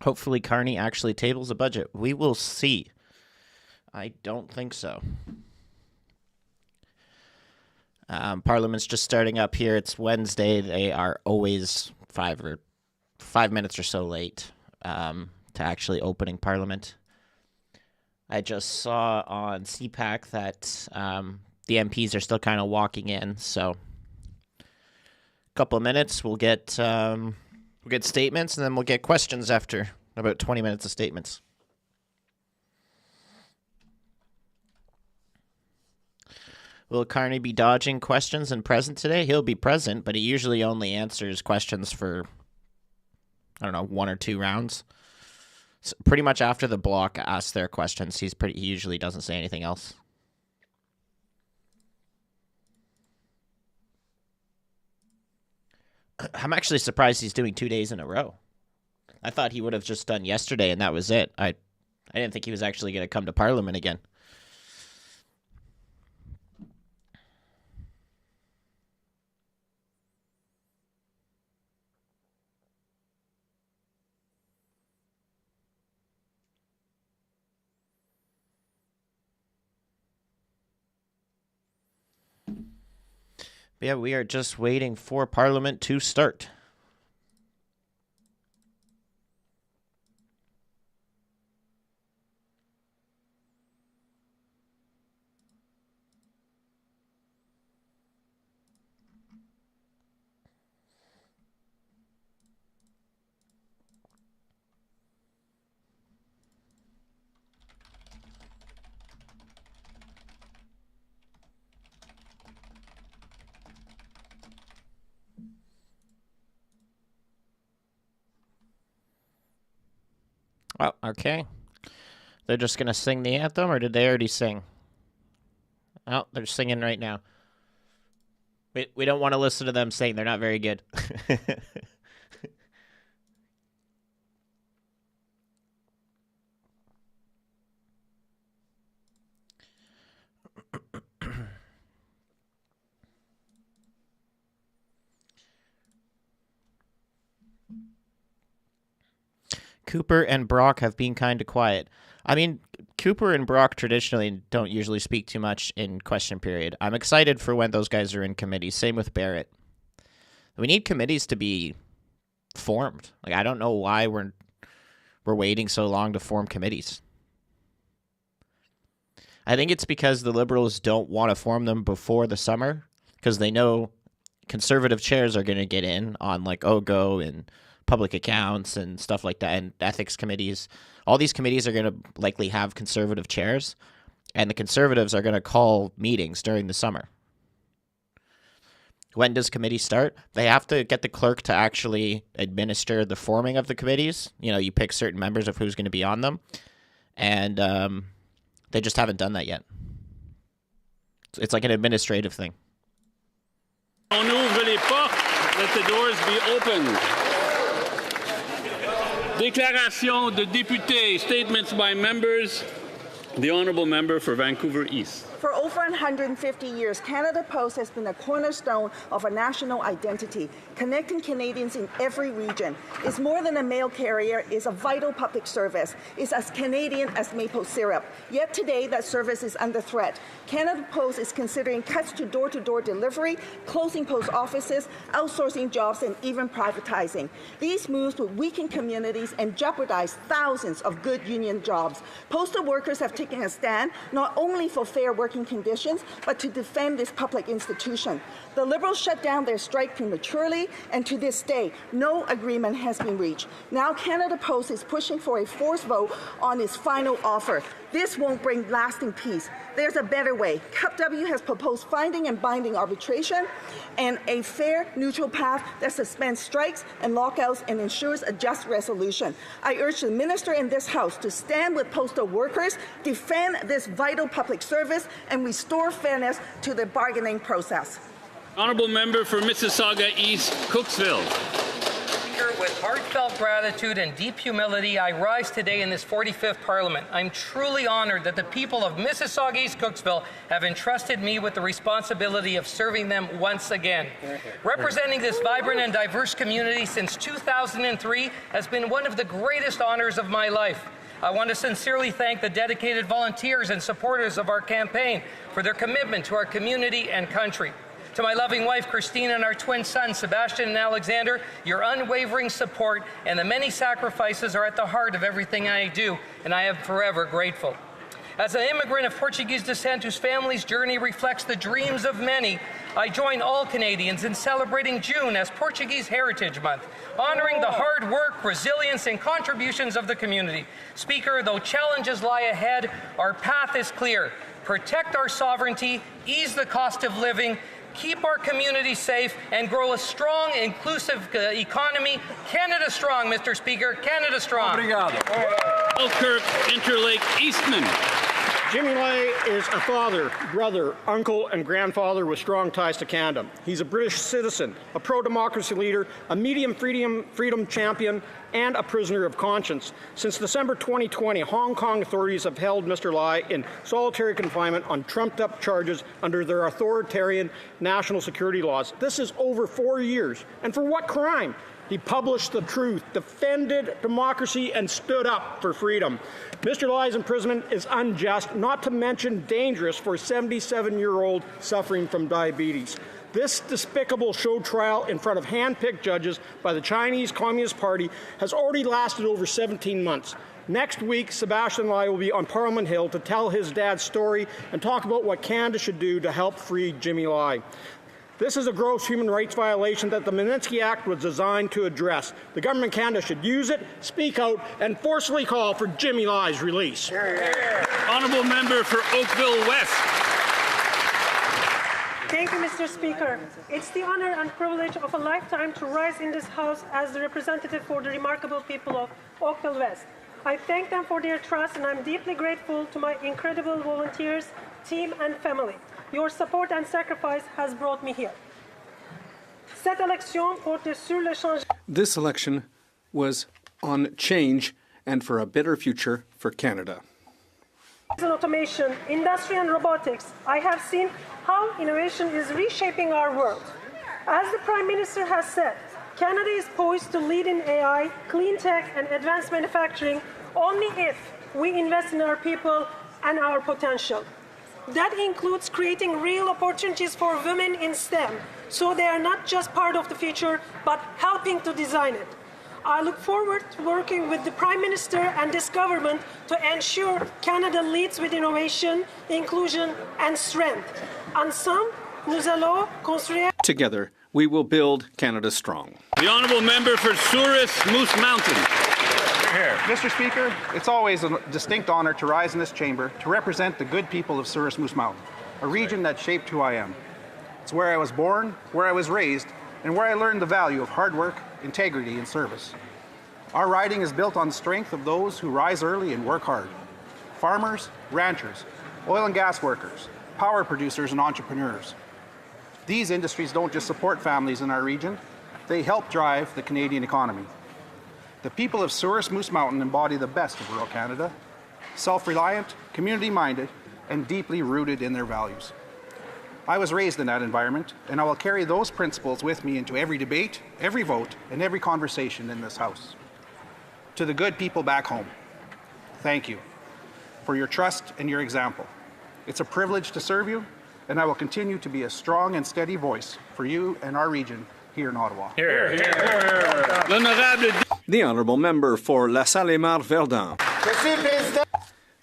Hopefully Carney actually tables a budget. We will see. I don't think so. Parliament's just starting up here. It's Wednesday. They are always 5 minutes or so late to actually opening Parliament. I just saw on CPAC that the MPs are still kind of walking in, so a couple of minutes we'll get statements, and then we'll get questions after about 20 minutes of statements. Will Carney be dodging questions and present today? He'll be present, but he usually only answers questions for, 1 or 2 rounds. So pretty much after the bloc asks their questions, he usually doesn't say anything else. I'm actually surprised he's doing 2 days in a row. I thought he would have just done yesterday and that was it. I didn't think he was actually going to come to Parliament again. Yeah, we are just waiting for Parliament to start. Oh, okay. They're just going to sing the anthem, or did they already sing? Oh, they're singing right now. We don't want to listen to them sing. They're not very good. Cooper and Brock have been kind of quiet. I mean, Cooper and Brock traditionally don't usually speak too much in question period. I'm excited for when those guys are in committees. Same with Barrett. We need committees to be formed. Like, I don't know why we're waiting so long to form committees. I think it's because the Liberals don't want to form them before the summer because they know Conservative chairs are going to get in on like OGO and public accounts and stuff like that, and ethics committees. All these committees are going to likely have Conservative chairs, and the Conservatives are going to call meetings during the summer. When does committee start? They have to get the clerk to actually administer the forming of the committees. You pick certain members of who's going to be on them, and they just haven't done that yet. It's like an administrative thing. On ouvre les portes. Let the doors be opened. Déclaration de députés, statements by members. The Honourable Member for Vancouver East. For over 150 years, Canada Post has been a cornerstone of our national identity, connecting Canadians in every region. It's more than a mail carrier, it's a vital public service. It's as Canadian as maple syrup. Yet today, that service is under threat. Canada Post is considering cuts to door-to-door delivery, closing post offices, outsourcing jobs, and even privatizing. These moves would weaken communities and jeopardize thousands of good union jobs. Postal workers have taken a stand not only for fair working conditions, but to defend this public institution. The Liberals shut down their strike prematurely, and to this day, no agreement has been reached. Now Canada Post is pushing for a forced vote on its final offer. This won't bring lasting peace. There's a better way. CUPW has proposed finding and binding arbitration and a fair, neutral path that suspends strikes and lockouts and ensures a just resolution. I urge the Minister in this House to stand with postal workers, defend this vital public service, and restore fairness to the bargaining process. Honourable Member for Mississauga East, Cooksville. Speaker, with heartfelt gratitude and deep humility, I rise today in this 45th Parliament. I'm truly honored that the people of Mississauga East Cooksville have entrusted me with the responsibility of serving them once again. Representing this vibrant and diverse community since 2003 has been one of the greatest honors of my life. I want to sincerely thank the dedicated volunteers and supporters of our campaign for their commitment to our community and country. To my loving wife, Christine, and our twin sons, Sebastian and Alexander, your unwavering support and the many sacrifices are at the heart of everything I do, and I am forever grateful. As an immigrant of Portuguese descent whose family's journey reflects the dreams of many, I join all Canadians in celebrating June as Portuguese Heritage Month, honoring the hard work, resilience, and contributions of the community. Speaker, though challenges lie ahead, our path is clear. Protect our sovereignty, ease the cost of living, keep our community safe, and grow a strong, inclusive economy. Canada strong, Mr. Speaker. Canada strong. Obrigado. Selkirk, Interlake, Eastman. Jimmy Lai is a father, brother, uncle, and grandfather with strong ties to Canada. He's a British citizen, a pro-democracy leader, a medium freedom champion, and a prisoner of conscience. Since December 2020, Hong Kong authorities have held Mr. Lai in solitary confinement on trumped-up charges under their authoritarian national security laws. This is over 4 years. And for what crime? He published the truth, defended democracy, and stood up for freedom. Mr. Lai's imprisonment is unjust, not to mention dangerous for a 77-year-old suffering from diabetes. This despicable show trial in front of hand-picked judges by the Chinese Communist Party has already lasted over 17 months. Next week, Sebastian Lai will be on Parliament Hill to tell his dad's story and talk about what Canada should do to help free Jimmy Lai. This is a gross human rights violation that the Magnitsky Act was designed to address. The government of Canada should use it, speak out, and forcefully call for Jimmy Lai's release. Honourable Member for Oakville West. Thank you, Mr. Speaker. It's the honor and privilege of a lifetime to rise in this House as the representative for the remarkable people of Oakville West. I thank them for their trust, and I'm deeply grateful to my incredible volunteers, team, and family. Your support and sacrifice has brought me here. This election was on change and for a better future for Canada. In automation, industry, and robotics, I have seen how innovation is reshaping our world. As the Prime Minister has said, Canada is poised to lead in AI, clean tech, and advanced manufacturing only if we invest in our people and our potential. That includes creating real opportunities for women in STEM, so they are not just part of the future, but helping to design it. I look forward to working with the Prime Minister and this government to ensure Canada leads with innovation, inclusion, and strength. Ensemble, nous allons construire. Together, we will build Canada strong. The Honourable Member for Souris Moose Mountain. Mr. Speaker, it's always a distinct honor to rise in this chamber to represent the good people of Souris Moose Mountain, a region that shaped who I am. It's where I was born, where I was raised, and where I learned the value of hard work, integrity, and service. Our riding is built on the strength of those who rise early and work hard. Farmers, ranchers, oil and gas workers, power producers, and entrepreneurs. These industries don't just support families in our region, they help drive the Canadian economy. The people of Souris Moose Mountain embody the best of rural Canada, self-reliant, community-minded, and deeply rooted in their values. I was raised in that environment, and I will carry those principles with me into every debate, every vote, and every conversation in this House. To the good people back home, thank you for your trust and your example. It's a privilege to serve you, and I will continue to be a strong and steady voice for you and our region here in Ottawa. Here, here, here. L'honorable The Honourable Member for La Salle-Mar-Verdun.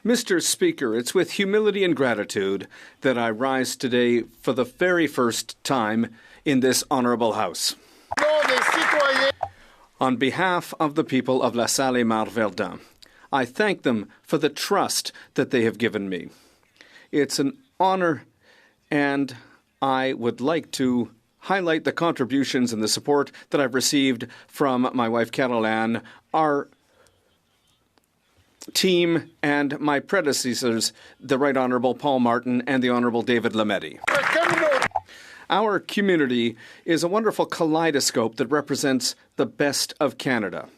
Mr. Speaker, it's with humility and gratitude that I rise today for the very first time in this Honourable House. On behalf of the people of La Salle-Mar-Verdun, I thank them for the trust that they have given me. It's an honour, and I would like to highlight the contributions and the support that I've received from my wife, Caroline, our team, and my predecessors, the Right Honourable Paul Martin and the Honourable David Lametti. Our community is a wonderful kaleidoscope that represents the best of Canada.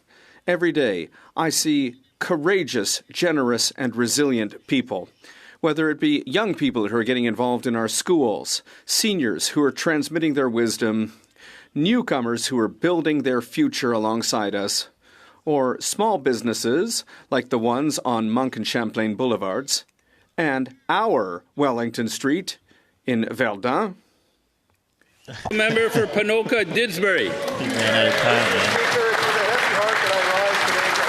Every day, I see courageous, generous, and resilient people. Whether it be young people who are getting involved in our schools, seniors who are transmitting their wisdom, newcomers who are building their future alongside us, or small businesses like the ones on Monk and Champlain Boulevards, and our Wellington Street in Verdun. Member for Ponoka Didsbury.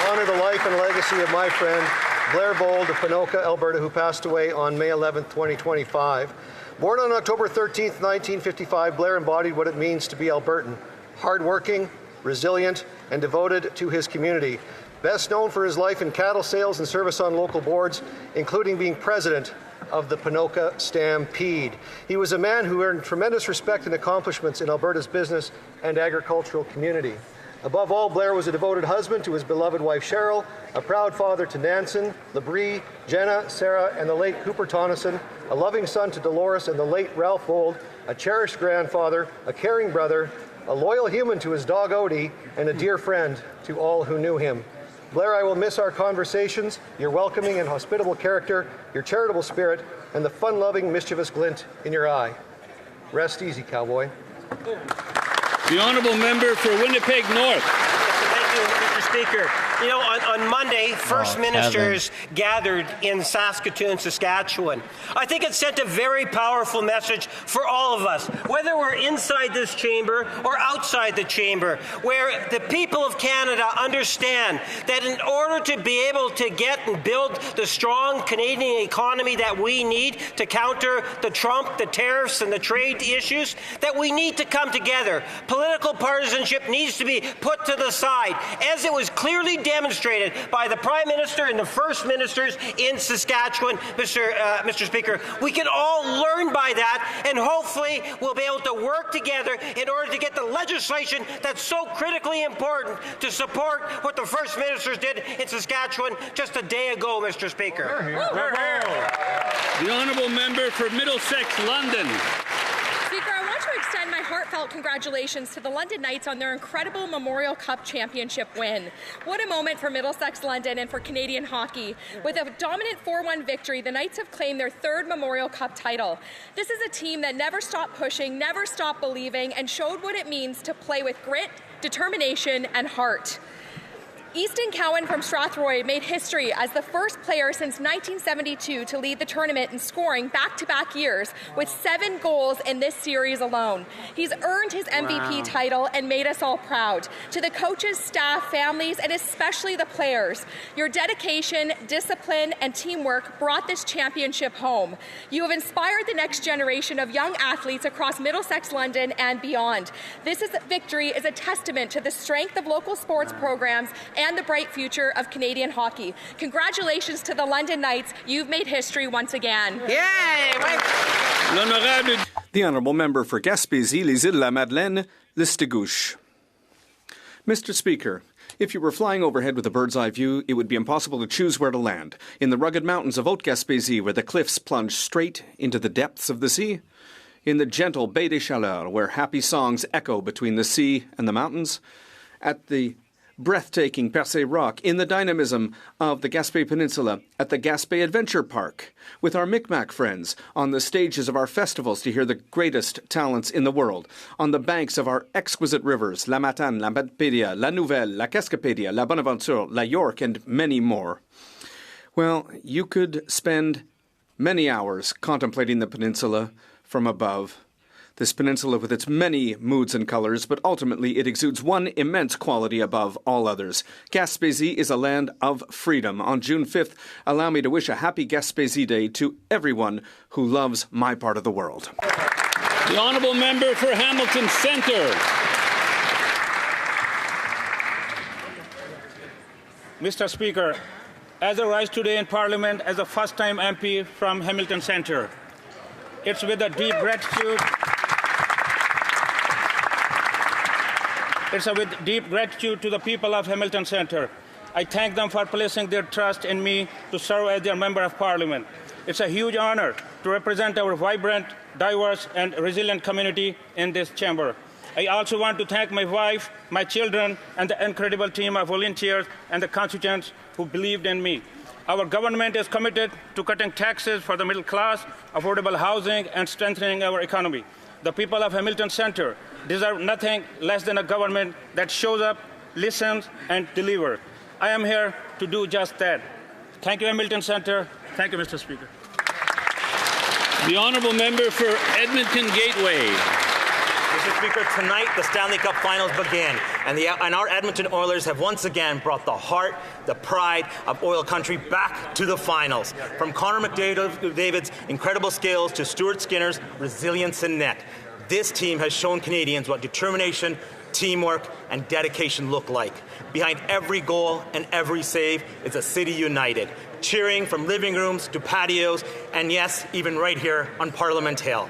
Honor the life and legacy of my friend Blair Bold of Ponoka, Alberta, who passed away on May 11, 2025. Born on October 13, 1955, Blair embodied what it means to be Albertan, hardworking, resilient, and devoted to his community. Best known for his life in cattle sales and service on local boards, including being president of the Ponoka Stampede. He was a man who earned tremendous respect and accomplishments in Alberta's business and agricultural community. Above all, Blair was a devoted husband to his beloved wife Cheryl, a proud father to Nansen, Labrie, Jenna, Sarah, and the late Cooper Tonneson, a loving son to Dolores and the late Ralph Bold, a cherished grandfather, a caring brother, a loyal human to his dog Odie, and a dear friend to all who knew him. Blair, I will miss our conversations, your welcoming and hospitable character, your charitable spirit, and the fun-loving, mischievous glint in your eye. Rest easy, cowboy. The honourable member for Winnipeg North. Thank you, Mr. Speaker. You know, on Monday, First Ministers gathered in Saskatoon, Saskatchewan. I think it sent a very powerful message for all of us, whether we're inside this chamber or outside the chamber, where the people of Canada understand that in order to be able to get and build the strong Canadian economy that we need to counter the Trump, the tariffs, and the trade issues, that we need to come together. Political partisanship needs to be put to the side, as it was clearly demonstrated by the Prime Minister and the First Ministers in Saskatchewan, Mr. Speaker. We can all learn by that, and hopefully we'll be able to work together in order to get the legislation that's so critically important to support what the First Ministers did in Saskatchewan just a day ago, Mr. Speaker. The honourable member for Middlesex, London. Speaker, I want to extend my heartfelt congratulations to the London Knights on their incredible Memorial Cup championship win. What a moment for Middlesex London and for Canadian hockey. With a dominant 4-1 victory, the Knights have claimed their 3rd Memorial Cup title. This is a team that never stopped pushing, never stopped believing, and showed what it means to play with grit, determination, and heart. Easton Cowan from Strathroy made history as the first player since 1972 to lead the tournament in scoring back-to-back years with 7 goals in this series alone. He's earned his MVP title and made us all proud. To the coaches, staff, families, and especially the players, your dedication, discipline, and teamwork brought this championship home. You have inspired the next generation of young athletes across Middlesex London and beyond. This victory is a testament to the strength of local sports programs and the bright future of Canadian hockey. Congratulations to the London Knights. You've made history once again. Yay! The Honourable Member for Gaspésie, Les Îles-la-Madeleine, Listigouche. Mr. Speaker, if you were flying overhead with a bird's-eye view, it would be impossible to choose where to land. In the rugged mountains of Haute-Gaspésie, where the cliffs plunge straight into the depths of the sea. In the gentle Baie des Chaleurs, where happy songs echo between the sea and the mountains. At the breathtaking Percé Rock, in the dynamism of the Gaspé Peninsula, at the Gaspé Adventure Park, with our Micmac friends, on the stages of our festivals to hear the greatest talents in the world, on the banks of our exquisite rivers, La Matane, La Matpédia, La Nouvelle, La Cascapédia, La Bonaventure, La York, and many more. Well, you could spend many hours contemplating the peninsula from above. This peninsula with its many moods and colors, but ultimately it exudes one immense quality above all others. Gaspésie is a land of freedom. On June 5th, allow me to wish a happy Gaspésie Day to everyone who loves my part of the world. The honourable member for Hamilton Centre. Mr. Speaker, as I rise today in Parliament as a first-time MP from Hamilton Centre, it's with a deep gratitude. It's with deep gratitude to the people of Hamilton Centre. I thank them for placing their trust in me to serve as their Member of Parliament. It's a huge honor to represent our vibrant, diverse, and resilient community in this chamber. I also want to thank my wife, my children, and the incredible team of volunteers and the constituents who believed in me. Our government is committed to cutting taxes for the middle class, affordable housing, and strengthening our economy. The people of Hamilton Centre deserve nothing less than a government that shows up, listens, and delivers. I am here to do just that. Thank you, Hamilton Centre. Thank you, Mr. Speaker. The honourable member for Edmonton Gateway. Mr. Speaker, tonight the Stanley Cup Finals begin, and our Edmonton Oilers have once again brought the heart, the pride of oil country back to the finals. From Connor McDavid's incredible skills to Stuart Skinner's resilience in net, this team has shown Canadians what determination, teamwork, and dedication look like. Behind every goal and every save is a city united, cheering from living rooms to patios, and yes, even right here on Parliament Hill.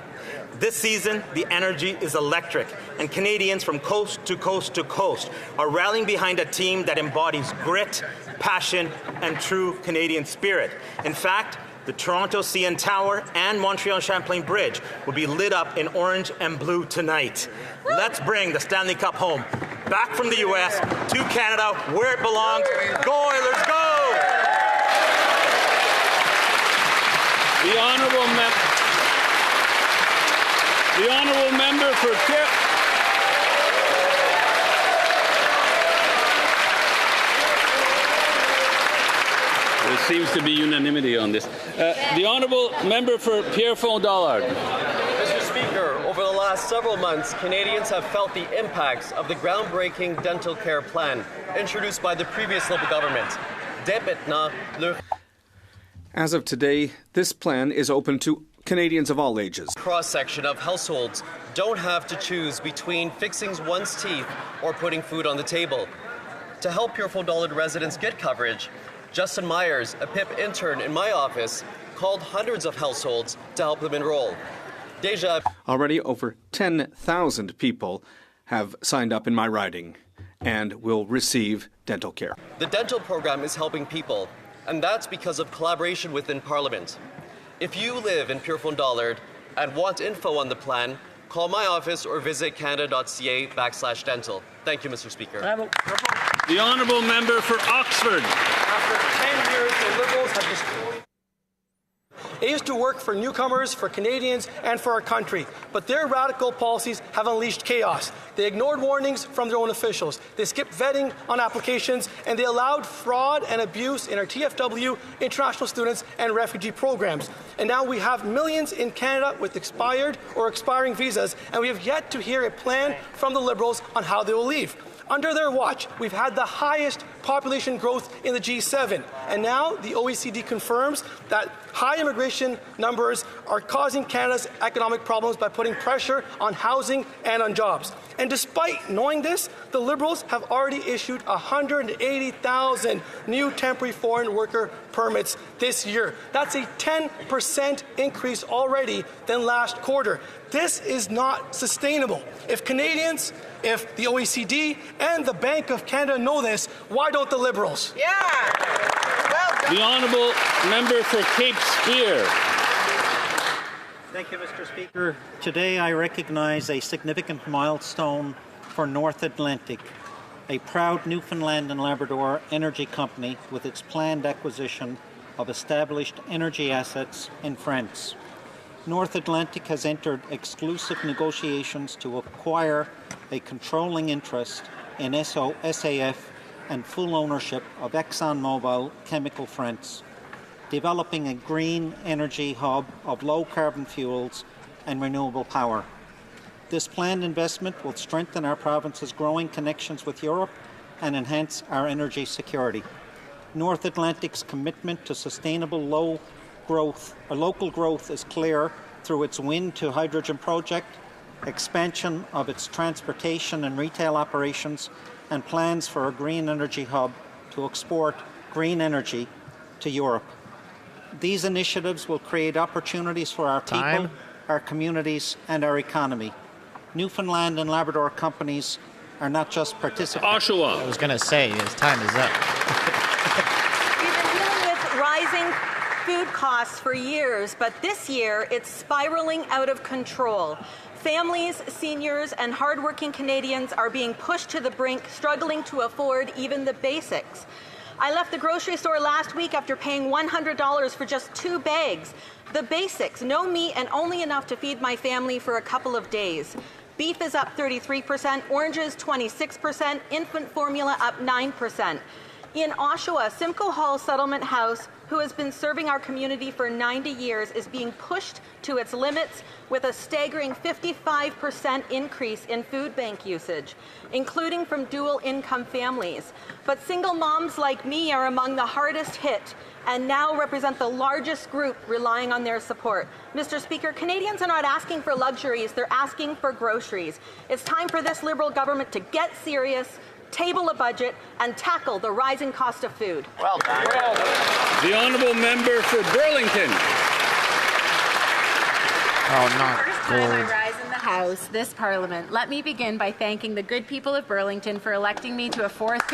This season, the energy is electric, and Canadians from coast to coast to coast are rallying behind a team that embodies grit, passion, and true Canadian spirit. In fact, the Toronto CN Tower and Montreal Champlain Bridge will be lit up in orange and blue tonight. Let's bring the Stanley Cup home, back from the U.S. to Canada, where it belongs. Go Oilers, go! The honourable member for There seems to be unanimity on this. The honourable member for Pierrefonds-Dollard. Mr. Speaker, over the last several months, Canadians have felt the impacts of the groundbreaking dental care plan introduced by the previous Liberal government. As of today, this plan is open to Canadians of all ages. Cross-section of households don't have to choose between fixing one's teeth or putting food on the table. To help Pierrefonds-Dollard residents get coverage, Justin Myers, a PIP intern in my office, called hundreds of households to help them enroll. Already over 10,000 people have signed up in my riding and will receive dental care. The dental program is helping people, and that's because of collaboration within Parliament. If you live in Pierrefonds-Dollard and want info on the plan, call my office or visit canada.ca/dental. Thank you, Mr. Speaker. The honourable member for Oxford. After 10 years, the Liberals have destroyed. It used to work for newcomers, for Canadians, and for our country. But their radical policies have unleashed chaos. They ignored warnings from their own officials. They skipped vetting on applications, and they allowed fraud and abuse in our TFW, international students, and refugee programs. And now we have millions in Canada with expired or expiring visas, and we have yet to hear a plan from the Liberals on how they will leave. Under their watch, we've had the highest population growth in the G7. And now the OECD confirms that high immigration numbers are causing Canada's economic problems by putting pressure on housing and on jobs. And despite knowing this, the Liberals have already issued 180,000 new temporary foreign worker permits this year. That's a 10% increase already than last quarter. This is not sustainable. If Canadians, if the OECD and the Bank of Canada know this, why don't the Liberals? Yeah. Well done. The honourable member for Cape Spear. Thank you, Mr. Speaker. Today I recognize a significant milestone for North Atlantic, a proud Newfoundland and Labrador energy company with its planned acquisition of established energy assets in France. North Atlantic has entered exclusive negotiations to acquire a controlling interest in SAF and full ownership of ExxonMobil Chemical France, developing a green energy hub of low-carbon fuels and renewable power. This planned investment will strengthen our province's growing connections with Europe and enhance our energy security. North Atlantic's commitment to sustainable local growth is clear through its wind to hydrogen project, expansion of its transportation and retail operations, and plans for a green energy hub to export green energy to Europe. These initiatives will create opportunities for our people, our communities, and our economy. Newfoundland and Labrador companies are not just participants. Oshawa. I was going to say, his time is up. We've been dealing with rising food costs for years, but this year it's spiraling out of control. Families, seniors, and hardworking Canadians are being pushed to the brink, struggling to afford even the basics. I left the grocery store last week after paying $100 for just 2 bags. The basics, no meat and only enough to feed my family for a couple of days. Beef is up 33%, oranges 26%, infant formula up 9%. In Oshawa, Simcoe Hall Settlement House, who has been serving our community for 90 years, is being pushed to its limits with a staggering 55% increase in food bank usage, including from dual-income families. But single moms like me are among the hardest hit and now represent the largest group relying on their support. Mr. Speaker, Canadians are not asking for luxuries, they're asking for groceries. It's time for this Liberal government to get serious, table a budget, and tackle the rising cost of food. Well done. The honourable member for Burlington. Oh, not First time I rise in the House, this Parliament. Let me begin by thanking the good people of Burlington for electing me to a 4th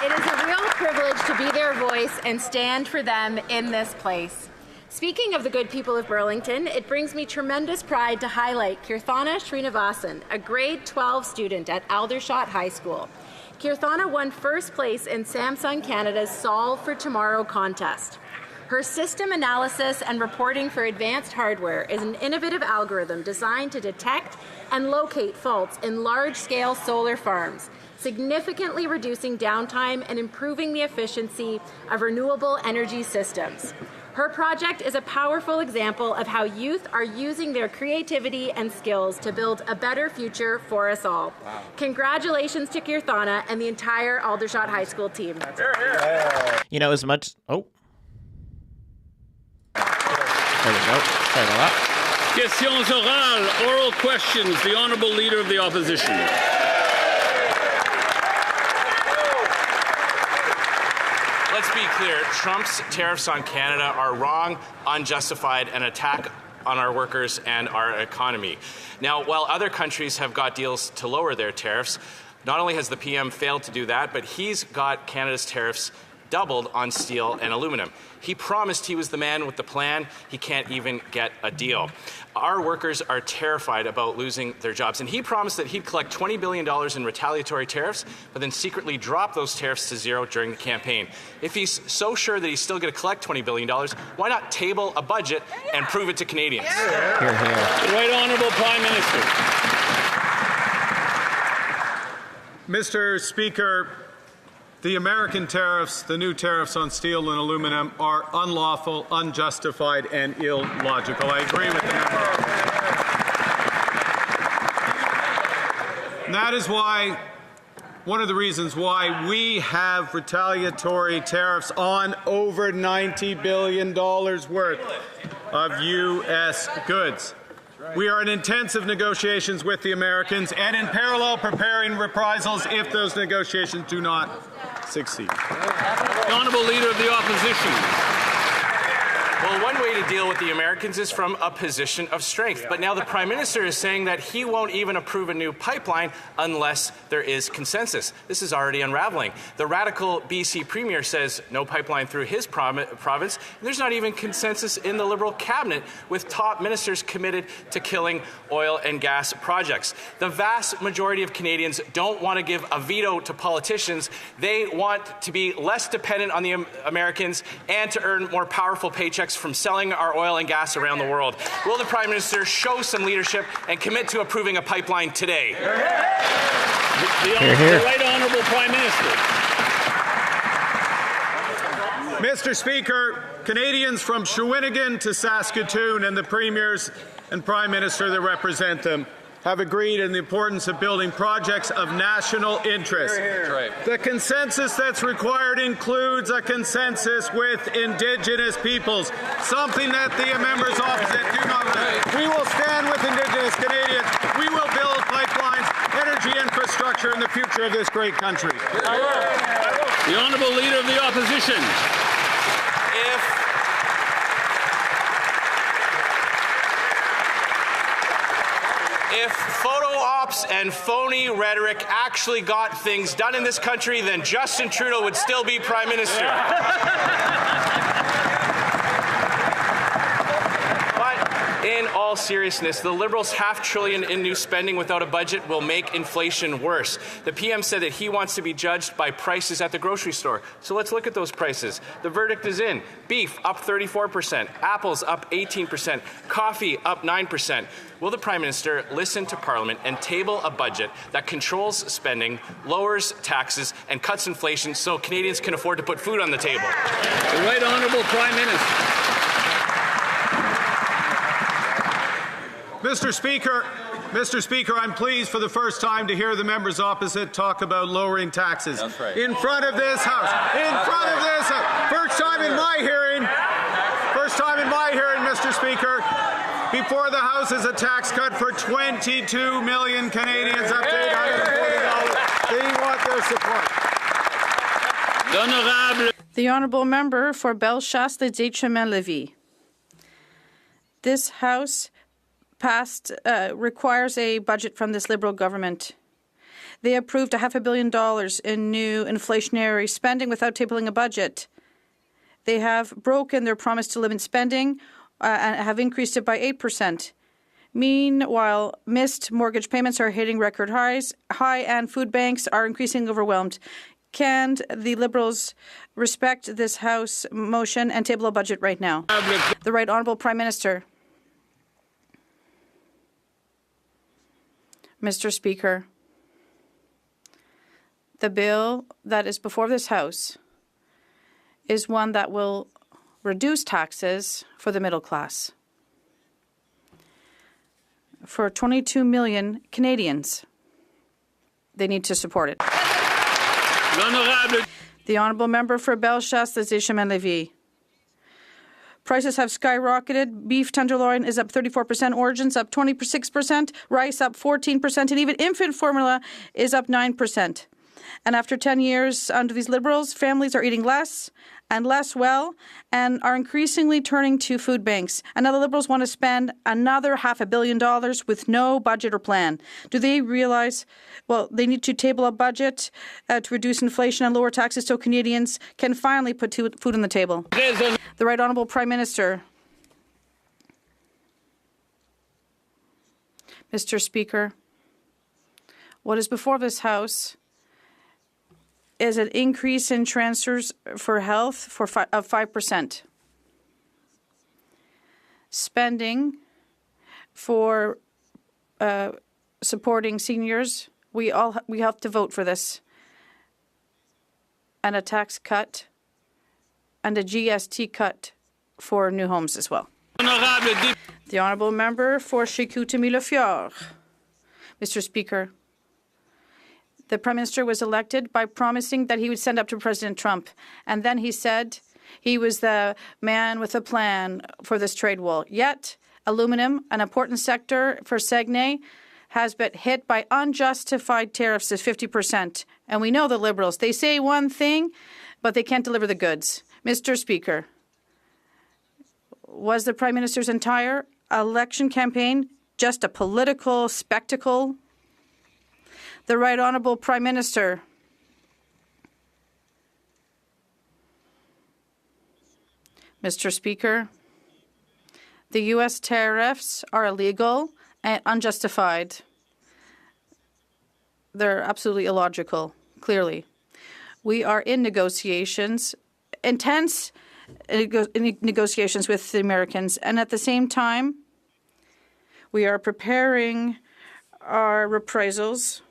It is a real privilege to be their voice and stand for them in this place. Speaking of the good people of Burlington, it brings me tremendous pride to highlight Kirthana Srinivasan, a grade 12 student at Aldershot High School. Kirthana won first place in Samsung Canada's Solve for Tomorrow contest. Her system analysis and reporting for advanced hardware is an innovative algorithm designed to detect and locate faults in large-scale solar farms, significantly reducing downtime and improving the efficiency of renewable energy systems. Her project is a powerful example of how youth are using their creativity and skills to build a better future for us all. Wow. Congratulations to Kirthana and the entire Aldershot High School team. You know, as much... Oh. There we go. Sorry about that. Questions orales, oral questions. The Honourable Leader of the Opposition. Let's be clear, Trump's tariffs on Canada are wrong, unjustified, and an attack on our workers and our economy. Now, while other countries have got deals to lower their tariffs, not only has the PM failed to do that, but he's got Canada's tariffs doubled on steel and aluminum. He promised he was the man with the plan. He can't even get a deal. Our workers are terrified about losing their jobs, and he promised that he'd collect $20 billion in retaliatory tariffs, but then secretly drop those tariffs to zero during the campaign. If he's so sure that he's still going to collect $20 billion, why not table a budget and prove it to Canadians? Here, here. The Right Honourable Prime Minister. Mr. Speaker, the American tariffs, the new tariffs on steel and aluminum, are unlawful, unjustified, and illogical. I agree with the member. And that is why, one of the reasons why we have retaliatory tariffs on over $90 billion worth of U.S. goods. We are in intensive negotiations with the Americans and in parallel preparing reprisals if those negotiations do not succeed. The Honourable Leader of the Opposition. Well, one way to deal with the Americans is from a position of strength. But now the Prime Minister is saying that he won't even approve a new pipeline unless there is consensus. This is already unraveling. The radical BC Premier says no pipeline through his province. And there's not even consensus in the Liberal cabinet, with top ministers committed to killing oil and gas projects. The vast majority of Canadians don't want to give a veto to politicians. They want to be less dependent on the Americans and to earn more powerful paychecks from selling our oil and gas around the world. Will the Prime Minister show some leadership and commit to approving a pipeline today? The Right Honourable Prime Minister. Mr. Speaker, Canadians from Shawinigan to Saskatoon and the premiers and Prime Minister that represent them have agreed on the importance of building projects of national interest. The consensus that's required includes a consensus with Indigenous peoples, something that the members opposite do not want. We will stand with Indigenous Canadians. We will build pipelines, energy infrastructure in the future of this great country. The Honourable Leader of the Opposition. If photo ops and phony rhetoric actually got things done in this country, then Justin Trudeau would still be Prime Minister. In all seriousness, the Liberals' $500 billion in new spending without a budget will make inflation worse. The PM said that he wants to be judged by prices at the grocery store. So let's look at those prices. The verdict is in. Beef up 34%, apples up 18%, coffee up 9%. Will the Prime Minister listen to Parliament and table a budget that controls spending, lowers taxes, and cuts inflation so Canadians can afford to put food on the table? The Right Honourable Prime Minister. Mr. Speaker, I'm pleased for the first time to hear the members opposite talk about lowering taxes. That's right. In front of this House. Of this House. First time in my hearing, Mr. Speaker, before the House is a tax cut for 22 million Canadians up to $840. They want their support. The Honourable Member for Bellechasse-les-Deschemins-Lévis. This House requires a budget from this Liberal government. They approved $500 million in new inflationary spending without tabling a budget. They have broken their promise to limit spending and have increased it by 8%. Meanwhile, missed mortgage payments are hitting record highs, and food banks are increasingly overwhelmed. Can the Liberals respect this House motion and table a budget right now? The Right Honourable Prime Minister. Mr. Speaker, the bill that is before this House is one that will reduce taxes for the middle class. For 22 million Canadians, they need to support it. The Honourable Member for Bellechasse-les-Deschemins-Lévis. Prices have skyrocketed. Beef tenderloin is up 34%, origins up 26%, rice up 14%, and even infant formula is up 9%. And after 10 years under these Liberals, families are eating less and less well and are increasingly turning to food banks. And now the Liberals want to spend another $500 million with no budget or plan. Do they realize, well, they need to table a budget to reduce inflation and lower taxes so Canadians can finally put food on the table? The Right Honourable Prime Minister. Mr. Speaker, what is before this House is an increase in transfers for health of 5%. Spending for supporting seniors, we have to vote for this. And a tax cut and a GST cut for new homes as well. The Honourable Member for Chicoutimi-Le-Fjord. Mr. Speaker, the Prime Minister was elected by promising that he would stand up to President Trump. And then he said he was the man with a plan for this trade wall. Yet, aluminum, an important sector for Saguenay, has been hit by unjustified tariffs of 50%. And we know the Liberals. They say one thing, but they can't deliver the goods. Mr. Speaker, was the Prime Minister's entire election campaign just a political spectacle? The Right Honourable Prime Minister. Mr. Speaker, the U.S. tariffs are illegal and unjustified. They're absolutely illogical, clearly. We are in negotiations, intense negotiations with the Americans, and at the same time, we are preparing our reprisals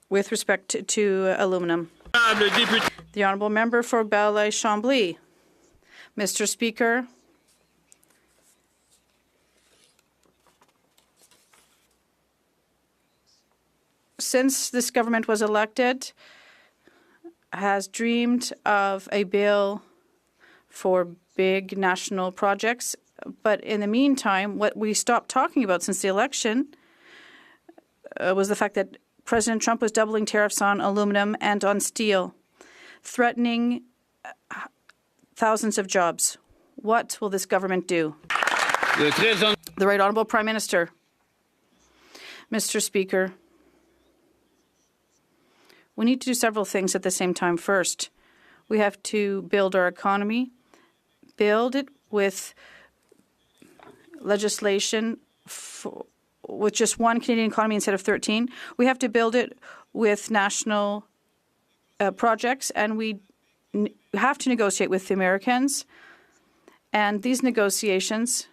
with respect to aluminum. The Honourable Member for Belleuil-Chambly. Mr. Speaker, since this government was elected, has dreamed of a bill for big national projects. But in the meantime, what we stopped talking about since the election was the fact that President Trump was doubling tariffs on aluminum and on steel, threatening thousands of jobs. What will this government do? The Right Honourable Prime Minister. Mr. Speaker, we need to do several things at the same time. First, we have to build our economy, build it with legislation with just one Canadian economy instead of 13. We have to build it with national projects, and we have to negotiate with the Americans. And these negotiations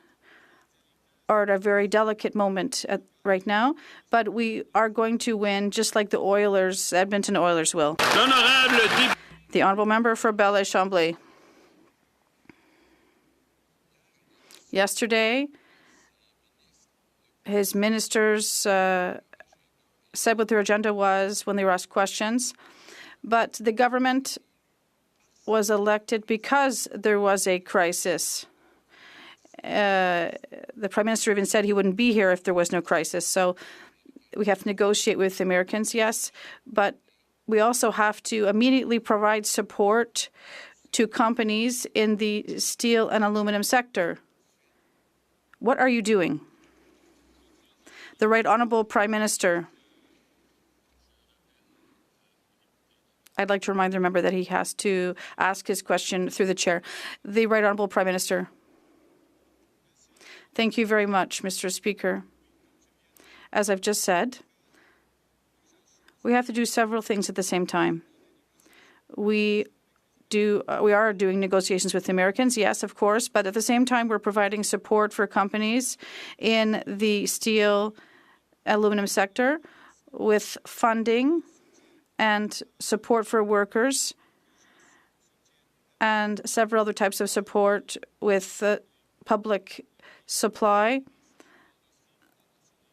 are at a very delicate moment right now, but we are going to win just like the Oilers, Edmonton Oilers will. The Honourable Member for Bell-Chambly. Yesterday, his ministers said what their agenda was when they were asked questions, but the government was elected because there was a crisis. The Prime Minister even said he wouldn't be here if there was no crisis. So we have to negotiate with the Americans, yes, but we also have to immediately provide support to companies in the steel and aluminum sector. What are you doing? The Right Honourable Prime Minister. I'd like to remind the member that he has to ask his question through the chair. The Right Honourable Prime Minister. Thank you very much, Mr. Speaker. As I've just said, we have to do several things at the same time. We are doing negotiations with the Americans, yes, of course, but at the same time, we're providing support for companies in the steel, aluminum sector with funding and support for workers and several other types of support with public supply,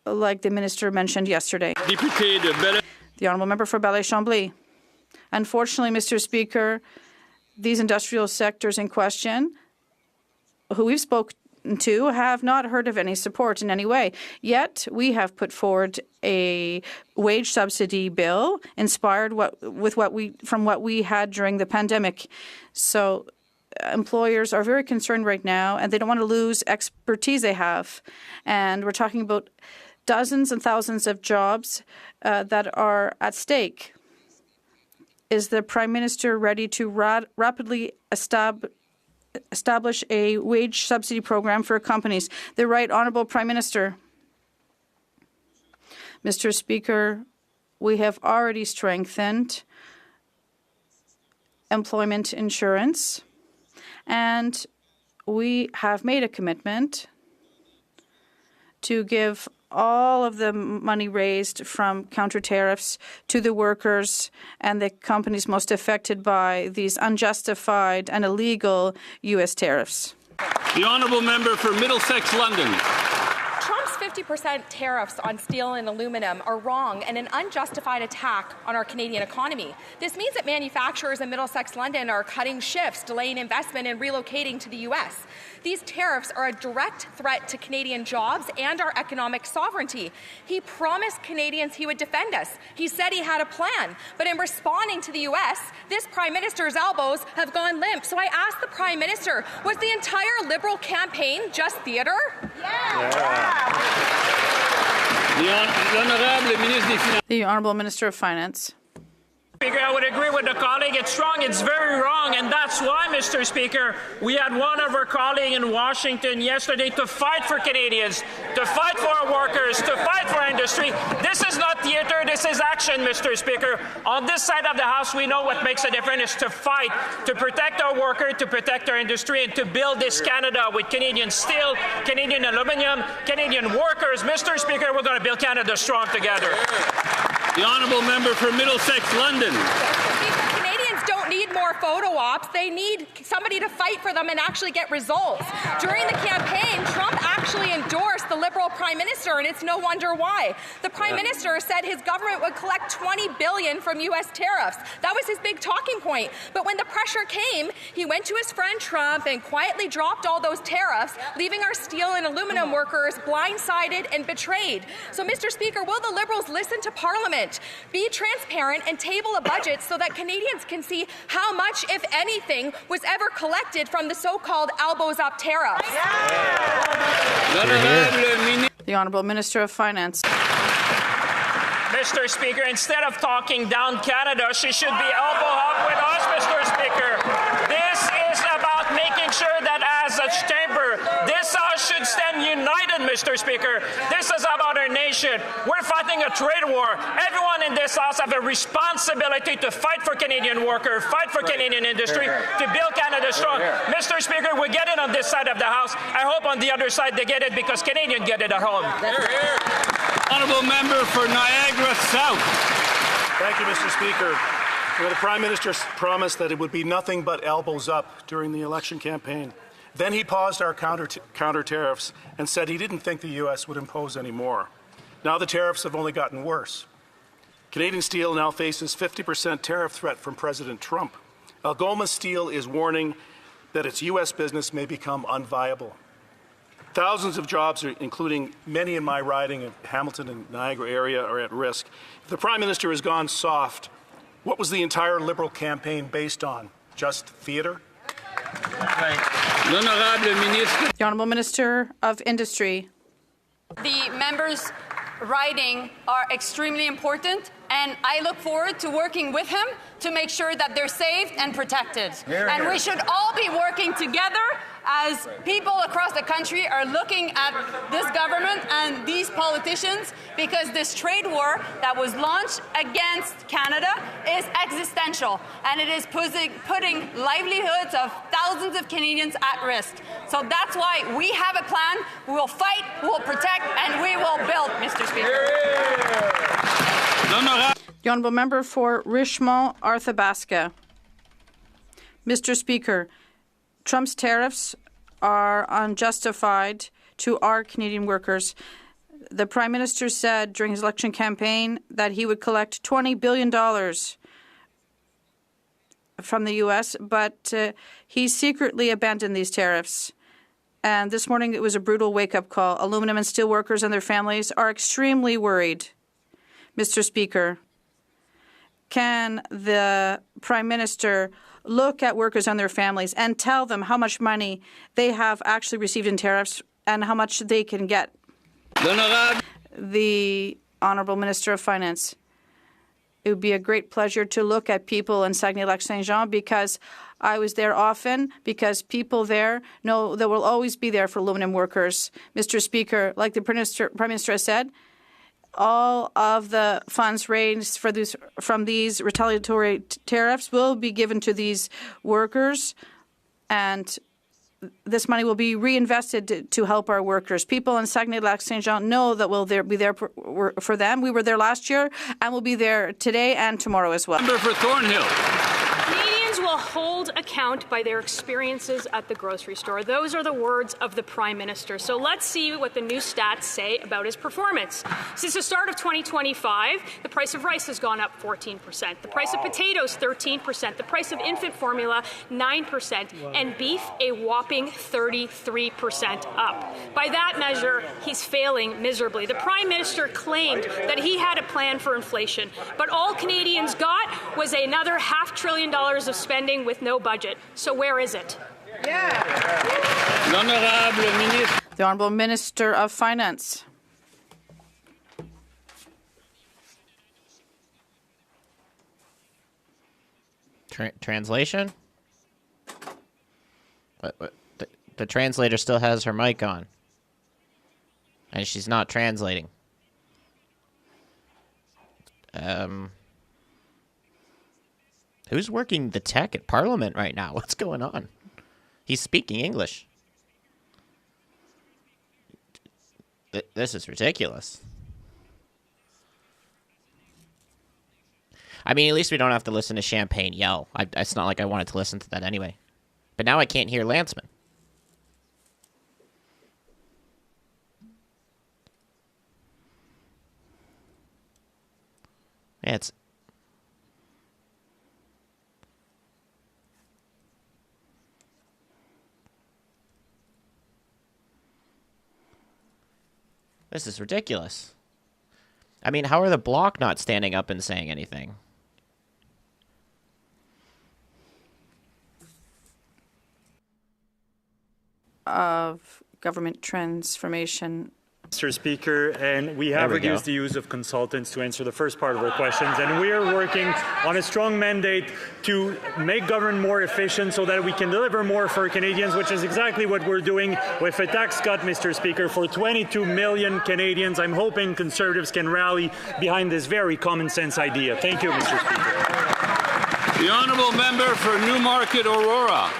like the minister mentioned yesterday. The Honourable Member for Bell-Chambly. Unfortunately, Mr. Speaker, these industrial sectors in question, who we've spoken to, have not heard of any support in any way. Yet we have put forward a wage subsidy bill inspired from what we had during the pandemic. So employers are very concerned right now, and they don't want to lose expertise they have. And we're talking about dozens and thousands of jobs that are at stake. Is the Prime Minister ready to rapidly establish a wage subsidy program for companies? The Right Honourable Prime Minister. Mr. Speaker, we have already strengthened employment insurance, and we have made a commitment to give all of the money raised from counter tariffs to the workers and the companies most affected by these unjustified and illegal U.S. tariffs. The Honourable Member for Middlesex London. Trump's 50% tariffs on steel and aluminum are wrong and an unjustified attack on our Canadian economy. This means that manufacturers in Middlesex London are cutting shifts, delaying investment, and relocating to the U.S. These tariffs are a direct threat to Canadian jobs and our economic sovereignty. He promised Canadians he would defend us. He said he had a plan. But in responding to the U.S., this Prime Minister's elbows have gone limp. So I asked the Prime Minister, was the entire Liberal campaign just theatre? The Honourable Minister of Finance. Speaker, I would agree with the colleague. It's wrong. It's very wrong. And that's why, Mr. Speaker, we had one of our colleagues in Washington yesterday to fight for Canadians, to fight for our workers, to fight for our industry. This is not theater. This is action, Mr. Speaker. On this side of the House, we know what makes a difference is to fight, to protect our workers, to protect our industry, and to build this Canada with Canadian steel, Canadian aluminum, Canadian workers. Mr. Speaker, we're going to build Canada strong together. The Honourable Member for Middlesex London. Canadians don't need more photo ops. They need somebody to fight for them and actually get results. During the campaign, Trump actually endorsed the Liberal Prime Minister, and it's no wonder why. The Prime Minister said his government would collect $20 billion from U.S. tariffs. That was his big talking point. But when the pressure came, he went to his friend Trump and quietly dropped all those tariffs, leaving our steel and aluminum workers blindsided and betrayed. So, Mr. Speaker, will the Liberals listen to Parliament, be transparent, and table a budget so that Canadians can see how much, if anything, was ever collected from the so-called elbows-up tariffs? The Honourable Minister of Finance. Mr. Speaker, instead of talking down Canada, she should be elbow up with us, Mr. Speaker. This is about making sure that as a chamber, this House should stand united, Mr. Speaker. This is about our nation. We're fighting a trade war. Everyone in this House have a responsibility to fight for Canadian workers, fight for Canadian industry, to build Canada strong. Mr. Speaker, we get it on this side of the House. I hope on the other side they get it because Canadians get it at home. Honourable member for Niagara South. Thank you, Mr. Speaker. The Prime Minister promised that it would be nothing but elbows up during the election campaign. Then he paused our counter tariffs and said he didn't think the U.S. would impose any more. Now the tariffs have only gotten worse. Canadian steel now faces 50% tariff threat from President Trump. Algoma Steel is warning that its U.S. business may become unviable. Thousands of jobs, including many in my riding of Hamilton and Niagara area, are at risk. If the Prime Minister has gone soft, what was the entire Liberal campaign based on? Just theatre? The Honourable Minister of Industry. The members' riding are extremely important, and I look forward to working with him to make sure that they're saved and protected. And we should all be working together as people across the country are looking at this government and these politicians, because this trade war that was launched against Canada is existential, and it is putting livelihoods of thousands of Canadians at risk. So that's why we have a plan. We will fight, we will protect, and we will build, Mr. Speaker. The Honourable Member for Richmond-Arthabaska. Mr. Speaker, Trump's tariffs are unjustified to our Canadian workers. The Prime Minister said during his election campaign that he would collect $20 billion from the U.S., but he secretly abandoned these tariffs. And this morning it was a brutal wake-up call. Aluminum and steel workers and their families are extremely worried. Mr. Speaker, can the Prime Minister look at workers and their families and tell them how much money they have actually received in tariffs and how much they can get? The Honourable Minister of Finance. It would be a great pleasure to look at people in Saguenay-Lac-Saint-Jean, because I was there often, because people there know there will always be there for aluminum workers. Mr. Speaker, like the Prime Minister has said, all of the funds raised from these retaliatory tariffs will be given to these workers, and this money will be reinvested to help our workers. People in Saguenay-Lac-Saint-Jean know that we'll be there for them. We were there last year, and we'll be there today and tomorrow as well. Member for Thornhill. Canadians will hold account by their experiences at the grocery store. Those are the words of the Prime Minister. So let's see what the new stats say about his performance. Since the start of 2025, the price of rice has gone up 14%, the price of potatoes 13%, the price of infant formula 9%, and beef a whopping 33% up. By that measure, he's failing miserably. The Prime Minister claimed that he had a plan for inflation, but all Canadians got was another $500 billion of spending with no budget. So where is it? The Honourable Minister of Finance. Translation? The translator still has her mic on, and she's not translating. Who's working the tech at Parliament right now? What's going on? He's speaking English. This is ridiculous. I mean, at least we don't have to listen to Champagne yell. It's not like I wanted to listen to that anyway. But now I can't hear Lanceman. Yeah, this is ridiculous. I mean, how are the Bloc not standing up and saying anything? Of government transformation Mr. Speaker, and we have reduced the use of consultants to answer the first part of our questions, and we are working on a strong mandate to make government more efficient so that we can deliver more for Canadians, which is exactly what we're doing with a tax cut, Mr. Speaker, for 22 million Canadians. I'm hoping Conservatives can rally behind this very common sense idea. Thank you, Mr. Speaker. The honourable member for Newmarket Aurora.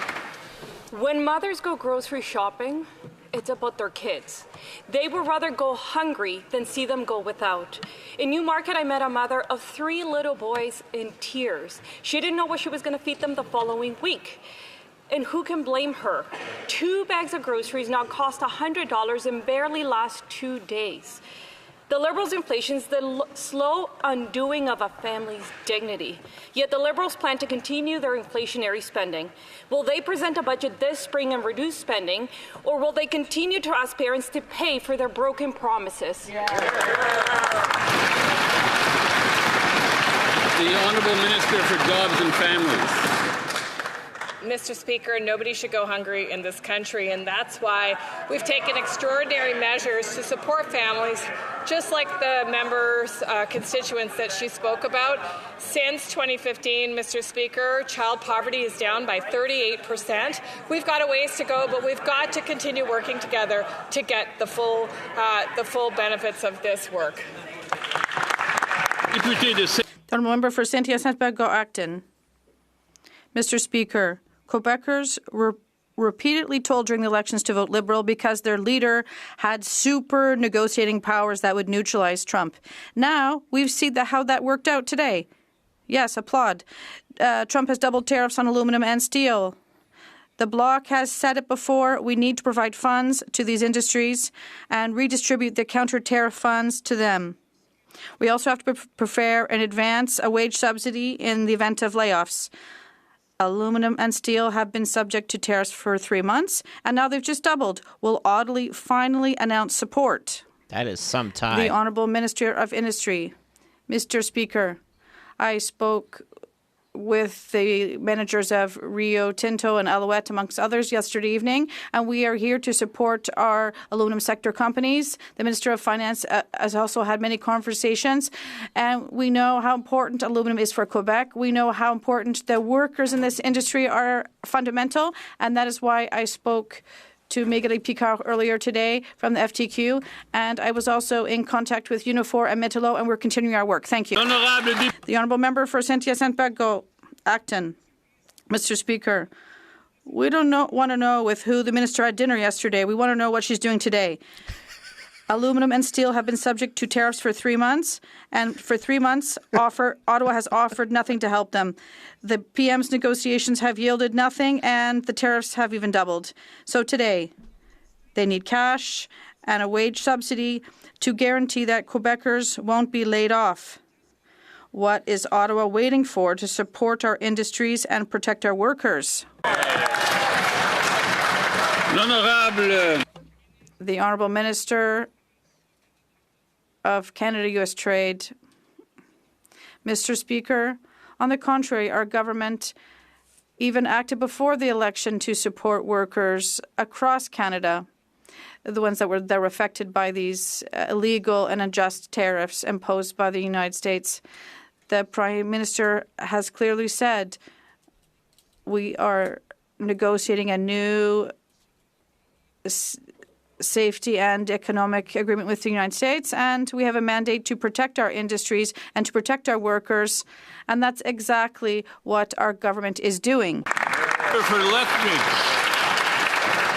When mothers go grocery shopping, it's about their kids. They would rather go hungry than see them go without. In Newmarket, I met a mother of 3 little boys in tears. She didn't know what she was going to feed them the following week. And who can blame her? 2 bags of groceries now cost $100 and barely last 2 days. The Liberals' inflation is the slow undoing of a family's dignity. Yet the Liberals plan to continue their inflationary spending. Will they present a budget this spring and reduce spending, or will they continue to ask parents to pay for their broken promises? The Honourable Minister for Jobs and Families. Mr. Speaker, nobody should go hungry in this country, and that's why we've taken extraordinary measures to support families, just like the member's constituents that she spoke about. Since 2015, Mr. Speaker, child poverty is down by 38%. We've got a ways to go, but we've got to continue working together to get the full benefits of this work. The honourable member for Saint-Hyacinthe-Bagot-Acton. Mr. Speaker, Quebecers were repeatedly told during the elections to vote Liberal because their leader had super negotiating powers that would neutralize Trump. Now, we've seen how that worked out today. Yes, applaud. Trump has doubled tariffs on aluminum and steel. The Bloc has said it before. We need to provide funds to these industries and redistribute the counter-tariff funds to them. We also have to prepare in advance a wage subsidy in the event of layoffs. Aluminum and steel have been subject to tariffs for 3 months, and now they've just doubled. Will Ottawa finally announce support? That is some time. The Honourable Minister of Industry. Mr. Speaker, I spoke with the managers of Rio Tinto and Alouette, amongst others, yesterday evening, and we are here to support our aluminum sector companies. The Minister of Finance has also had many conversations, and we know how important aluminum is for Quebec. We know how important the workers in this industry are fundamental, and that is why I spoke to Magali Picard earlier today from the FTQ, and I was also in contact with Unifor and Metalo, and we're continuing our work. Thank you. The Honourable Member for Saint-Hyacinthe-Bagot-Acton. Mr. Speaker, we don't want to know with who the minister had dinner yesterday. We want to know what she's doing today. Aluminum and steel have been subject to tariffs for 3 months, and for 3 months, Ottawa has offered nothing to help them. The PM's negotiations have yielded nothing, and the tariffs have even doubled. So today, they need cash and a wage subsidy to guarantee that Quebecers won't be laid off. What is Ottawa waiting for to support our industries and protect our workers? The Honourable Minister of Canada-US Trade. Mr. Speaker, on the contrary, our government even acted before the election to support workers across Canada, the ones that were affected by these illegal and unjust tariffs imposed by the United States. The Prime Minister has clearly said we are negotiating a new safety and economic agreement with the United States, and we have a mandate to protect our industries and to protect our workers, and that's exactly what our government is doing. For Lethbridge.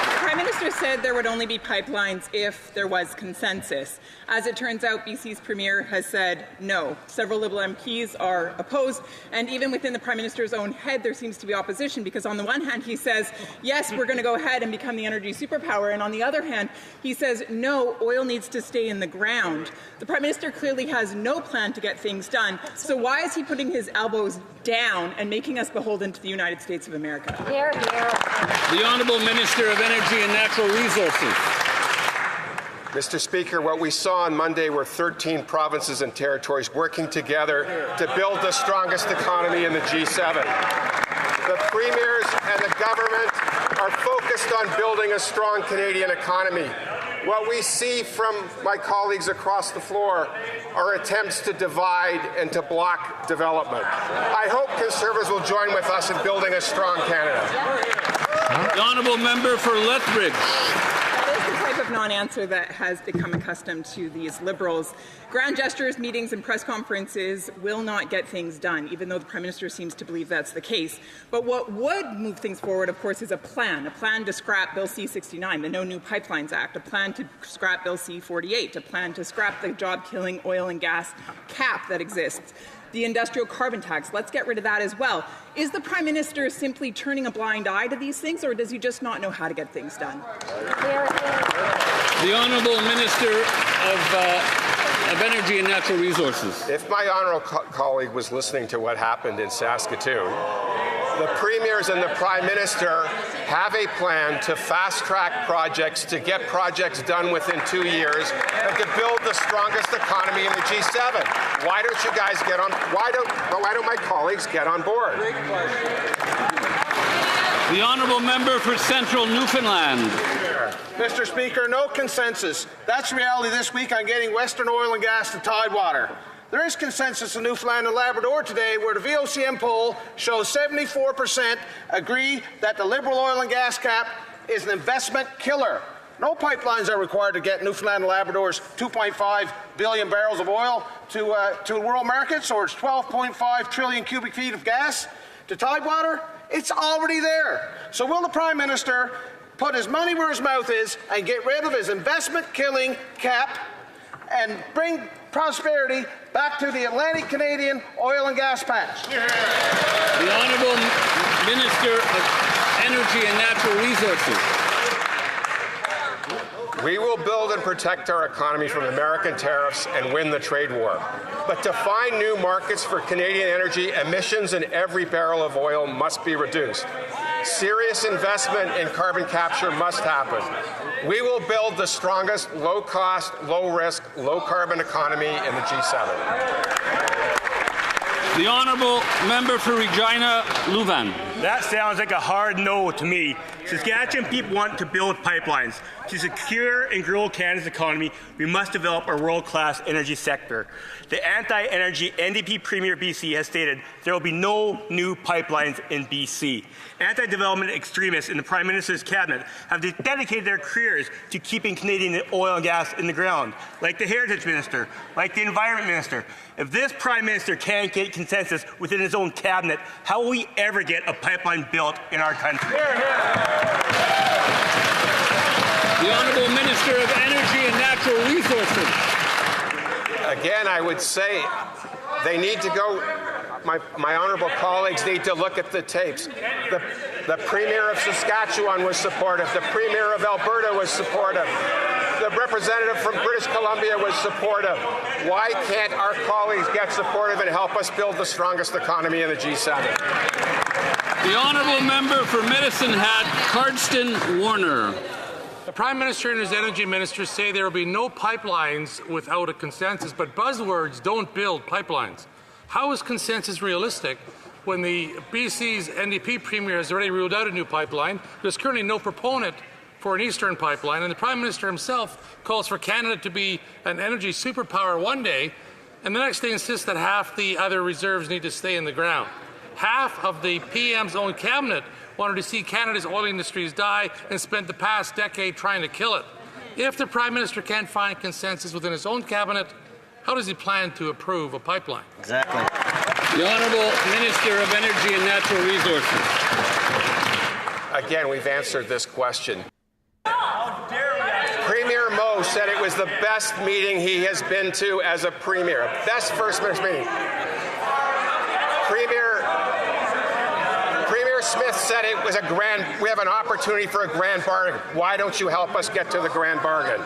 The Prime Minister said there would only be pipelines if there was consensus. As it turns out, BC's Premier has said no. Several Liberal MPs are opposed, and even within the Prime Minister's own head there seems to be opposition, because on the one hand he says, yes, we're going to go ahead and become the energy superpower, and on the other hand he says, no, oil needs to stay in the ground. The Prime Minister clearly has no plan to get things done, so why is he putting his elbows down and making us beholden to the United States of America? Here, here. The Honourable Minister of Energy and Natural Resources. Mr. Speaker, what we saw on Monday were 13 provinces and territories working together to build the strongest economy in the G7. The premiers and the government are focused on building a strong Canadian economy. what we see from my colleagues across the floor are attempts to divide and to block development. I hope Conservatives will join with us in building a strong Canada. The honourable member for Lethbridge. That is the type of non-answer that has become accustomed to these Liberals. Grand gestures, meetings and press conferences will not get things done, even though the Prime Minister seems to believe that's the case. But what would move things forward, of course, is a plan to scrap Bill C-69, the No New Pipelines Act, a plan to scrap Bill C-48, a plan to scrap the job-killing oil and gas cap that exists. The industrial carbon tax, let's get rid of that as well. Is the Prime Minister simply turning a blind eye to these things, or does he just not know how to get things done? The Honourable Minister of Energy and Natural Resources. If my honourable colleague was listening to what happened in Saskatoon, the premiers and the Prime Minister have a plan to fast-track projects, to get projects done within 2 years, and to build the strongest economy in the G7. Why don't you guys get on? Why don't my colleagues get on board? The honourable member for Central Newfoundland. Mr. Speaker, no consensus. That's reality this week on getting Western oil and gas to Tidewater. There is consensus in Newfoundland and Labrador today where the VOCM poll shows 74% agree that the Liberal oil and gas cap is an investment killer. No pipelines are required to get Newfoundland and Labrador's 2.5 billion barrels of oil to world markets, or its 12.5 trillion cubic feet of gas to Tidewater. It's already there. So will the Prime Minister put his money where his mouth is and get rid of his investment-killing cap and bring prosperity back to the Atlantic Canadian oil and gas patch? The Honourable Minister of Energy and Natural Resources. We will build and protect our economy from American tariffs and win the trade war. But to find new markets for Canadian energy, emissions in every barrel of oil must be reduced. Serious investment in carbon capture must happen. We will build the strongest low-cost, low-risk, low-carbon economy in the G7. The Honourable Member for Regina Louvain. That sounds like a hard no to me. Saskatchewan people want to build pipelines. To secure and grow Canada's economy, we must develop a world-class energy sector. The anti-energy NDP Premier BC has stated there will be no new pipelines in BC. Anti-development extremists in the Prime Minister's cabinet have dedicated their careers to keeping Canadian oil and gas in the ground, like the Heritage Minister, like the Environment Minister. If this Prime Minister can't get consensus within his own cabinet, how will we ever get a pipeline built in our country? The Honourable Minister of Energy and Natural Resources. Again, I would say they need to go, my honourable colleagues need to look at the tapes. The Premier of Saskatchewan was supportive. The Premier of Alberta was supportive. The representative from British Columbia was supportive. Why can't our colleagues get supportive and help us build the strongest economy in the G7? The Honourable Member for Medicine Hat, Cardston Warner. The Prime Minister and his energy ministers say there will be no pipelines without a consensus, but buzzwords don't build pipelines. How is consensus realistic when the BC's NDP Premier has already ruled out a new pipeline? There's currently no proponent for an eastern pipeline, and the Prime Minister himself calls for Canada to be an energy superpower one day, and the next day insists that half the other reserves need to stay in the ground. Half of the PM's own cabinet wanted to see Canada's oil industries die and spent the past decade trying to kill it. If the Prime Minister can't find consensus within his own cabinet, how does he plan to approve a pipeline? Exactly. The Honourable Minister of Energy and Natural Resources. Again, we've answered this question. Premier Moe said it was the best meeting he has been to as a Premier. Best First Minister's meeting. Premier Smith said it was we have an opportunity for a grand bargain. Why don't you help us get to the grand bargain?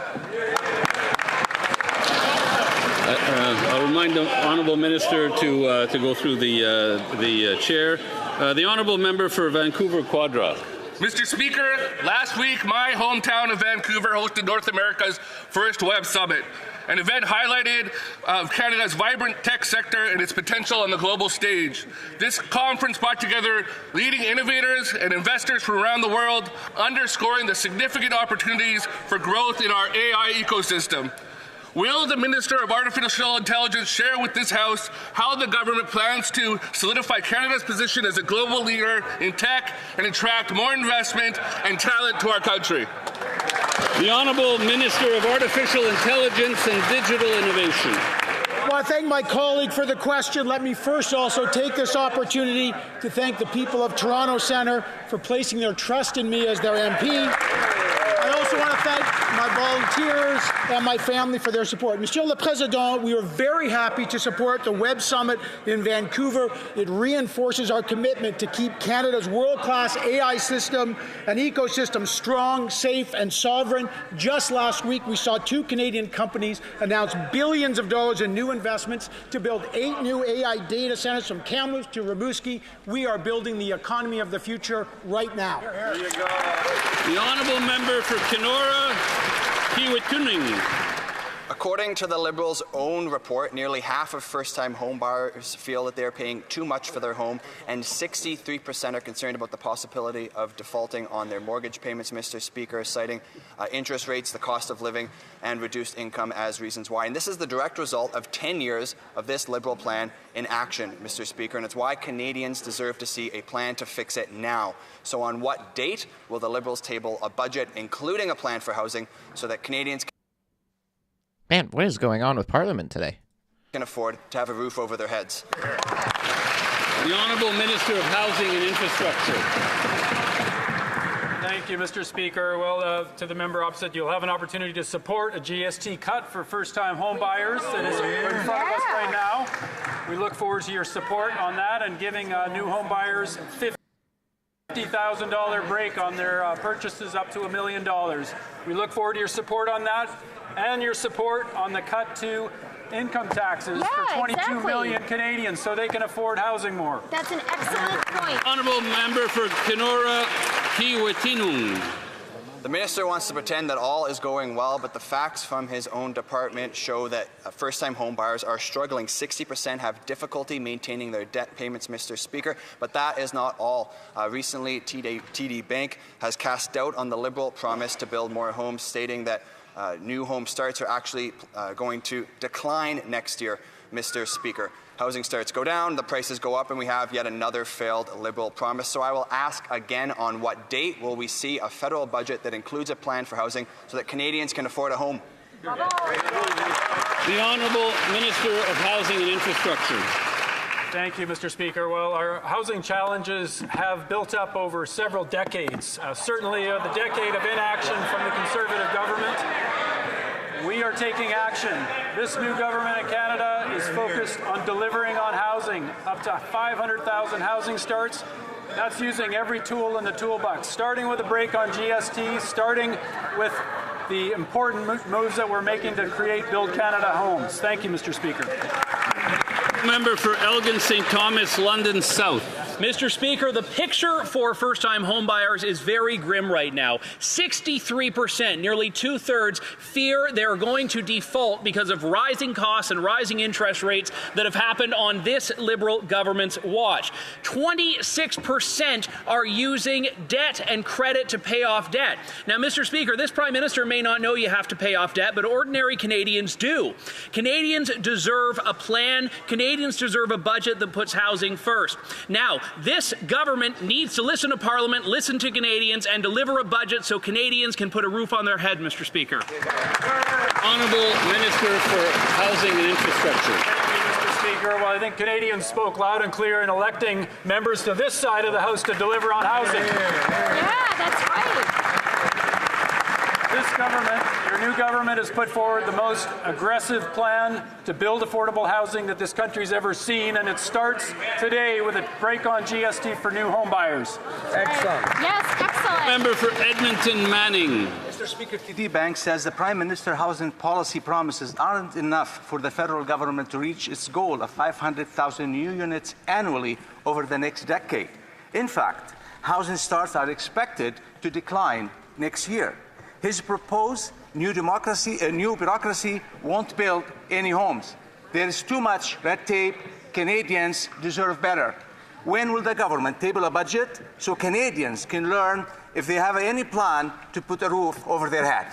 I'll remind the Honourable Minister to go through the chair. The Honourable Member for Vancouver Quadra. Mr. Speaker, last week my hometown of Vancouver hosted North America's first Web Summit. an event highlighted of Canada's vibrant tech sector and its potential on the global stage. This conference brought together leading innovators and investors from around the world, underscoring the significant opportunities for growth in our AI ecosystem. Will the Minister of Artificial Intelligence share with this House how the government plans to solidify Canada's position as a global leader in tech and attract more investment and talent to our country? The Honourable Minister of Artificial Intelligence and Digital Innovation. I want to thank my colleague for the question. Let me first also take this opportunity to thank the people of Toronto Centre for placing their trust in me as their MP. I also want to thank my volunteers and my family for their support. Monsieur le Président, we are very happy to support the Web Summit in Vancouver. It reinforces our commitment to keep Canada's world-class AI system and ecosystem strong, safe, and sovereign. Just last week, we saw 2 Canadian companies announce billions of dollars in new investments to build 8 new AI data centers from Kamloops to Rimouski. We are building the economy of the future right now. There you go. The Honourable Member for Kenora, Kiiwetinoong. According to the Liberals' own report, nearly half of first-time home buyers feel that they're paying too much for their home, and 63% are concerned about the possibility of defaulting on their mortgage payments, Mr. Speaker, citing interest rates, the cost of living, and reduced income as reasons why. And this is the direct result of 10 years of this Liberal plan in action, Mr. Speaker, and it's why Canadians deserve to see a plan to fix it now. So on what date will the Liberals table a budget, including a plan for housing, so that Canadians Man, what is going on with Parliament today? can afford to have a roof over their heads? The Honourable Minister of Housing and Infrastructure. Thank you, Mr. Speaker. Well, to the member opposite, you'll have an opportunity to support a GST cut for first-time home buyers that is in front of us right now. We look forward to your support on that and giving new home buyers $50,000 break on their purchases up to $1 million. We look forward to your support on that and your support on the cut to income taxes for 22 million Canadians so they can afford housing more. That's an excellent point. Honourable Member for Kenora, Kiiwetinoong. The minister wants to pretend that all is going well, but the facts from his own department show that first-time home buyers are struggling. 60% have difficulty maintaining their debt payments, Mr. Speaker. But that is not all. Recently, TD Bank has cast doubt on the Liberal promise to build more homes, stating that new home starts are actually going to decline next year, Mr. Speaker. Housing starts go down, the prices go up, and we have yet another failed Liberal promise. So I will ask again, on what date will we see a federal budget that includes a plan for housing so that Canadians can afford a home? The Honourable Minister of Housing and Infrastructure. Thank you, Mr. Speaker. Well, our housing challenges have built up over several decades. Certainly the decade of inaction from the Conservative government. We are taking action. This new government in Canada is focused on delivering on housing, up to 500,000 housing starts. That's using every tool in the toolbox, starting with a break on GST, starting with the important moves that we're making to create Build Canada homes. Thank you, Mr. Speaker. Member for Elgin St. Thomas, London South. Mr. Speaker, the picture for first-time homebuyers is very grim right now. 63%, nearly two-thirds, fear they're going to default because of rising costs and rising interest rates that have happened on this Liberal government's watch. 26% are using debt and credit to pay off debt. Now, Mr. Speaker, this Prime Minister may not know you have to pay off debt, but ordinary Canadians do. Canadians deserve a plan. Canadians deserve a budget that puts housing first. Now, this government needs to listen to Parliament, listen to Canadians, and deliver a budget so Canadians can put a roof on their head, Mr. Speaker. Honourable Minister for Housing and Infrastructure. Thank you, Mr. Speaker. Well, I think Canadians spoke loud and clear in electing members to this side of the House to deliver on housing. Yeah, that's right. This government, your new government, has put forward the most aggressive plan to build affordable housing that this country's ever seen, and it starts today with a break on GST for new home buyers. Excellent. Yes, excellent. Member for Edmonton Manning. Mr. Speaker, TD Bank says the Prime Minister's housing policy promises aren't enough for the federal government to reach its goal of 500,000 new units annually over the next decade. In fact, housing starts are expected to decline next year. His proposed New bureaucracy won't build any homes. There is too much red tape. Canadians deserve better. When will the government table a budget so Canadians can learn if they have any plan to put a roof over their head?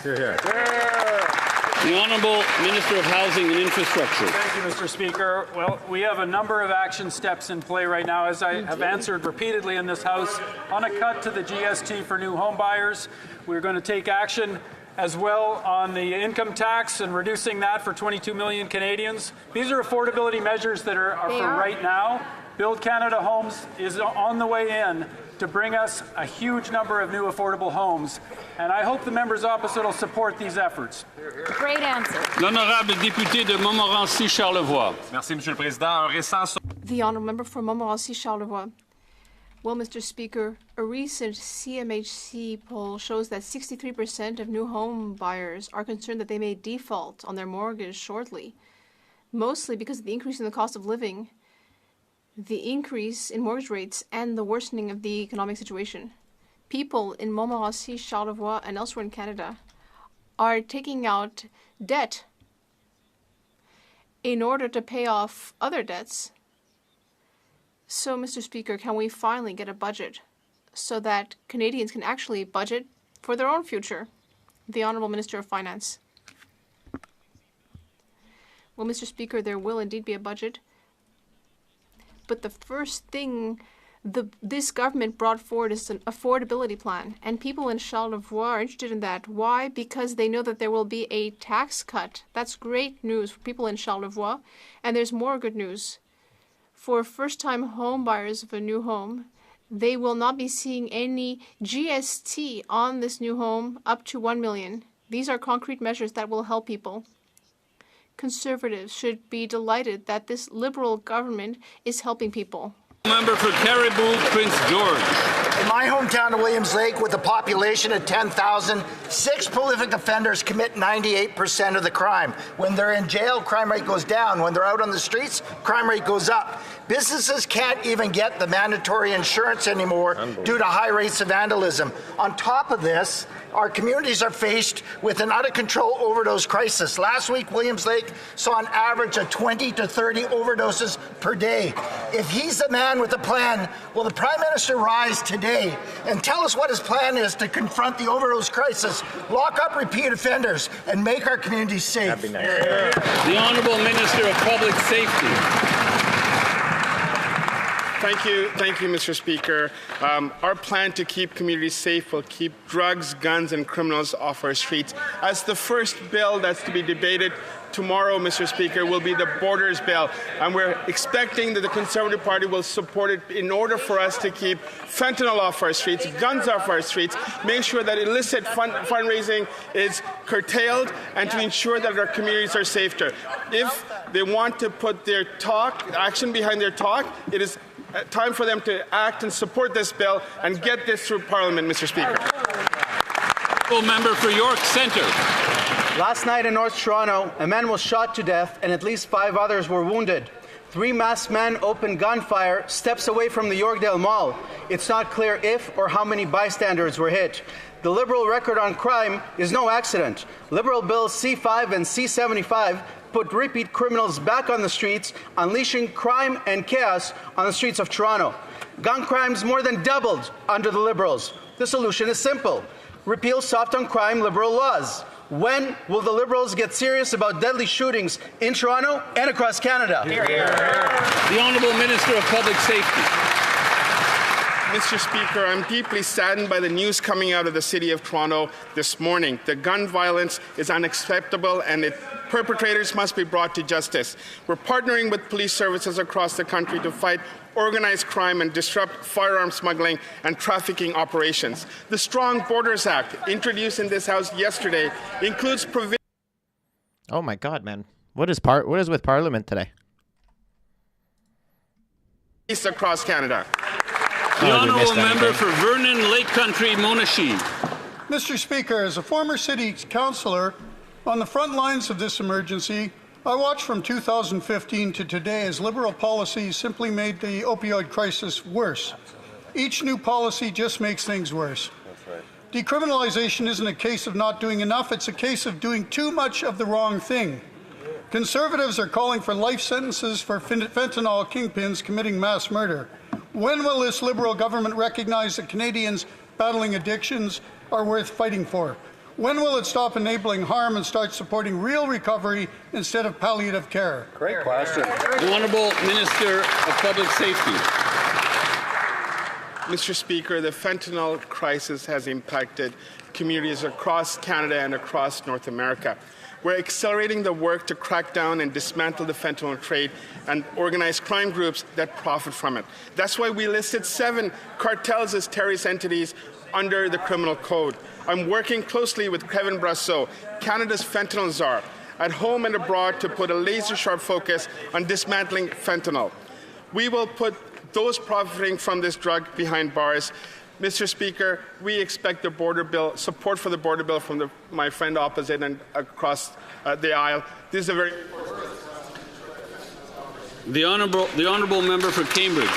The Honourable Minister of Housing and Infrastructure. Thank you, Mr. Speaker. Well, we have a number of action steps in play right now, as I have answered repeatedly in this House, on a cut to the GST for new home buyers. We're going to take action as well on the income tax and reducing that for 22 million Canadians. These are affordability measures that are for right now. Build Canada Homes is on the way in to bring us a huge number of new affordable homes, and I hope the members opposite will support these efforts. Great answer. L'honorable député de Montmorency-Charlevoix. Merci, Monsieur le Président. Un récent... The honourable member for Montmorency-Charlevoix. Well, Mr. Speaker, a recent CMHC poll shows that 63% of new home buyers are concerned that they may default on their mortgage shortly, mostly because of the increase in the cost of living, the increase in mortgage rates, and the worsening of the economic situation. People in Montmorency, Charlevoix, and elsewhere in Canada are taking out debt in order to pay off other debts. So, Mr. Speaker, can we finally get a budget so that Canadians can actually budget for their own future? The Honourable Minister of Finance. Well, Mr. Speaker, there will indeed be a budget. But the first thing this government brought forward is an affordability plan. And people in Charlevoix are interested in that. Why? Because they know that there will be a tax cut. That's great news for people in Charlevoix. And there's more good news. For first-time home buyers of a new home, they will not be seeing any GST on this new home up to $1 million. These are concrete measures that will help people. Conservatives should be delighted that this Liberal government is helping people. Member for Caribou, Prince George. In my hometown of Williams Lake, with a population of 10,000, 6 prolific offenders commit 98% of the crime. When they're in jail, crime rate goes down. When they're out on the streets, crime rate goes up. Businesses can't even get the mandatory insurance anymore due to high rates of vandalism. On top of this, our communities are faced with an out-of-control overdose crisis. Last week, Williams Lake saw an average of 20 to 30 overdoses per day. If he's the man with a plan, will the Prime Minister rise today and tell us what his plan is to confront the overdose crisis, lock up repeat offenders, and make our communities safe? That'd be nice. The Honourable Minister of Public Safety. Thank you, Mr. Speaker. Our plan to keep communities safe will keep drugs, guns, and criminals off our streets. As the first bill that's to be debated tomorrow, Mr. Speaker, will be the Borders Bill, and we're expecting that the Conservative Party will support it in order for us to keep fentanyl off our streets, guns off our streets, make sure that illicit fundraising is curtailed, and to ensure that our communities are safer. If they want to put their action behind their talk, it is time for them to act and support this bill and get this through Parliament, Mr. Speaker. Member for York Centre. Last night in North Toronto, a man was shot to death and at least 5 others were wounded. 3 masked men opened gunfire steps away from the Yorkdale Mall. It's not clear if or how many bystanders were hit. The Liberal record on crime is no accident. Liberal Bills C5 and C75 put repeat criminals back on the streets, unleashing crime and chaos on the streets of Toronto. Gun crimes more than doubled under the Liberals. The solution is simple. Repeal soft-on-crime Liberal laws. When will the Liberals get serious about deadly shootings in Toronto and across Canada? The Honourable Minister of Public Safety. Mr. Speaker, I'm deeply saddened by the news coming out of the City of Toronto this morning. The gun violence is unacceptable and perpetrators must be brought to justice. We're partnering with police services across the country to fight organized crime and disrupt firearm smuggling and trafficking operations. The Strong Borders Act, introduced in this House yesterday, includes provisions. Oh my God, man! What is with Parliament today? Across Canada. The Honourable Member for Vernon Lake Country, Monashee. Mr. Speaker, as a former City Councillor on the front lines of this emergency, I watched from 2015 to today as Liberal policies simply made the opioid crisis worse. Each new policy just makes things worse. Decriminalization isn't a case of not doing enough, it's a case of doing too much of the wrong thing. Conservatives are calling for life sentences for fentanyl kingpins committing mass murder. When will this Liberal government recognize that Canadians battling addictions are worth fighting for? When will it stop enabling harm and start supporting real recovery instead of palliative care? Great question. The Honourable Minister of Public Safety. Mr. Speaker, the fentanyl crisis has impacted communities across Canada and across North America. We're accelerating the work to crack down and dismantle the fentanyl trade and organized crime groups that profit from it. That's why we listed 7 cartels as terrorist entities under the criminal code. I'm working closely with Kevin Brassot, Canada's fentanyl czar, at home and abroad to put a laser-sharp focus on dismantling fentanyl. We will put those profiting from this drug behind bars. Mr. Speaker, we expect the border bill, support for the border bill from my friend opposite and across the aisle. This is a very The honourable member for Cambridge.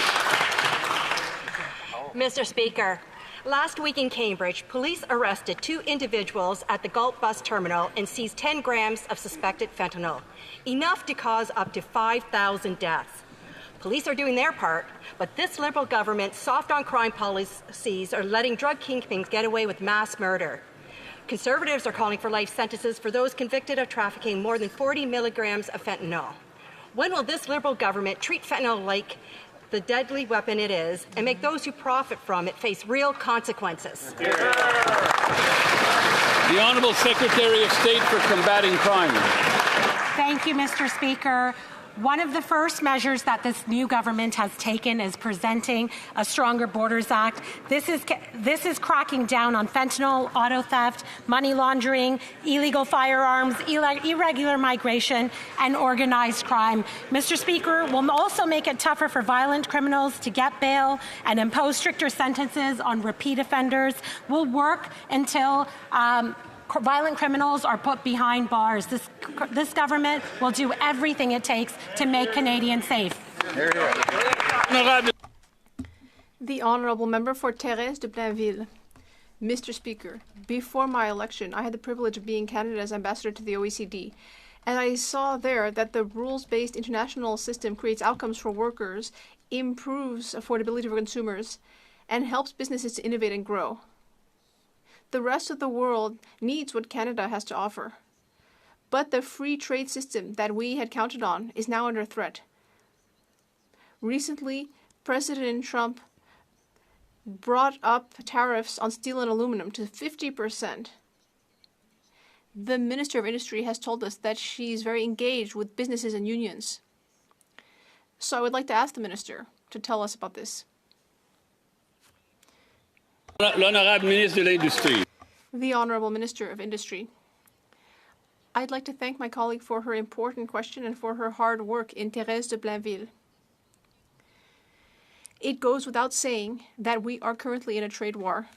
Mr. Speaker, last week in Cambridge, police arrested 2 individuals at the Galt bus terminal and seized 10 grams of suspected fentanyl, enough to cause up to 5,000 deaths. Police are doing their part, but this Liberal government's soft-on-crime policies are letting drug kingpins get away with mass murder. Conservatives are calling for life sentences for those convicted of trafficking more than 40 milligrams of fentanyl. When will this Liberal government treat fentanyl like the deadly weapon it is and make those who profit from it face real consequences? The Honourable Secretary of State for Combating Crime. Thank you, Mr. Speaker. One of the first measures that this new government has taken is presenting a Stronger Borders Act. This is cracking down on fentanyl, auto theft, money laundering, illegal firearms, irregular migration, and organized crime. Mr. Speaker, we'll also make it tougher for violent criminals to get bail and impose stricter sentences on repeat offenders. We'll work until violent criminals are put behind bars. This government will do everything it takes to make Canadians safe. The Honourable Member for Thérèse de Blainville. Mr. Speaker, before my election, I had the privilege of being Canada's ambassador to the OECD, and I saw there that the rules-based international system creates outcomes for workers, improves affordability for consumers, and helps businesses to innovate and grow. The rest of the world needs what Canada has to offer. But the free trade system that we had counted on is now under threat. Recently, President Trump brought up tariffs on steel and aluminum to 50%. The Minister of Industry has told us that she's very engaged with businesses and unions. So I would like to ask the Minister to tell us about this. L'Honorable Ministre de l'Industrie. The Honourable Minister of Industry. I'd like to thank my colleague for her important question and for her hard work in Thérèse de Blainville. It goes without saying that we are currently in a trade war.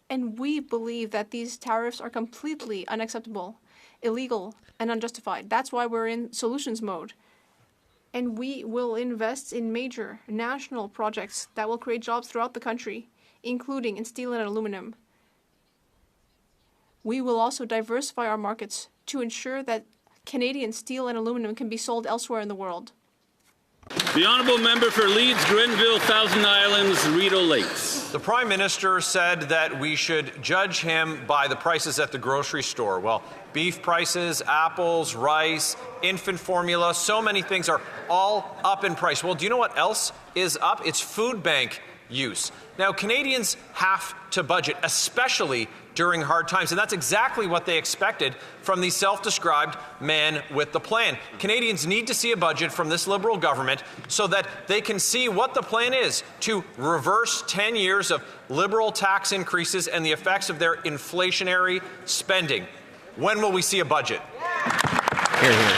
And we believe that these tariffs are completely unacceptable, illegal, and unjustified. That's why we're in solutions mode. And we will invest in major national projects that will create jobs throughout the country, including in steel and aluminum. We will also diversify our markets to ensure that Canadian steel and aluminum can be sold elsewhere in the world. The Honourable Member for Leeds, Grenville, Thousand Islands, Rideau Lakes. The Prime Minister said that we should judge him by the prices at the grocery store. Well, beef prices, apples, rice, infant formula, so many things are all up in price. Well, do you know what else is up? It's food bank use. Now, Canadians have to budget, especially during hard times, and that's exactly what they expected from the self-described man with the plan. Canadians need to see a budget from this Liberal government so that they can see what the plan is to reverse 10 years of Liberal tax increases and the effects of their inflationary spending. When will we see a budget? Hear, hear.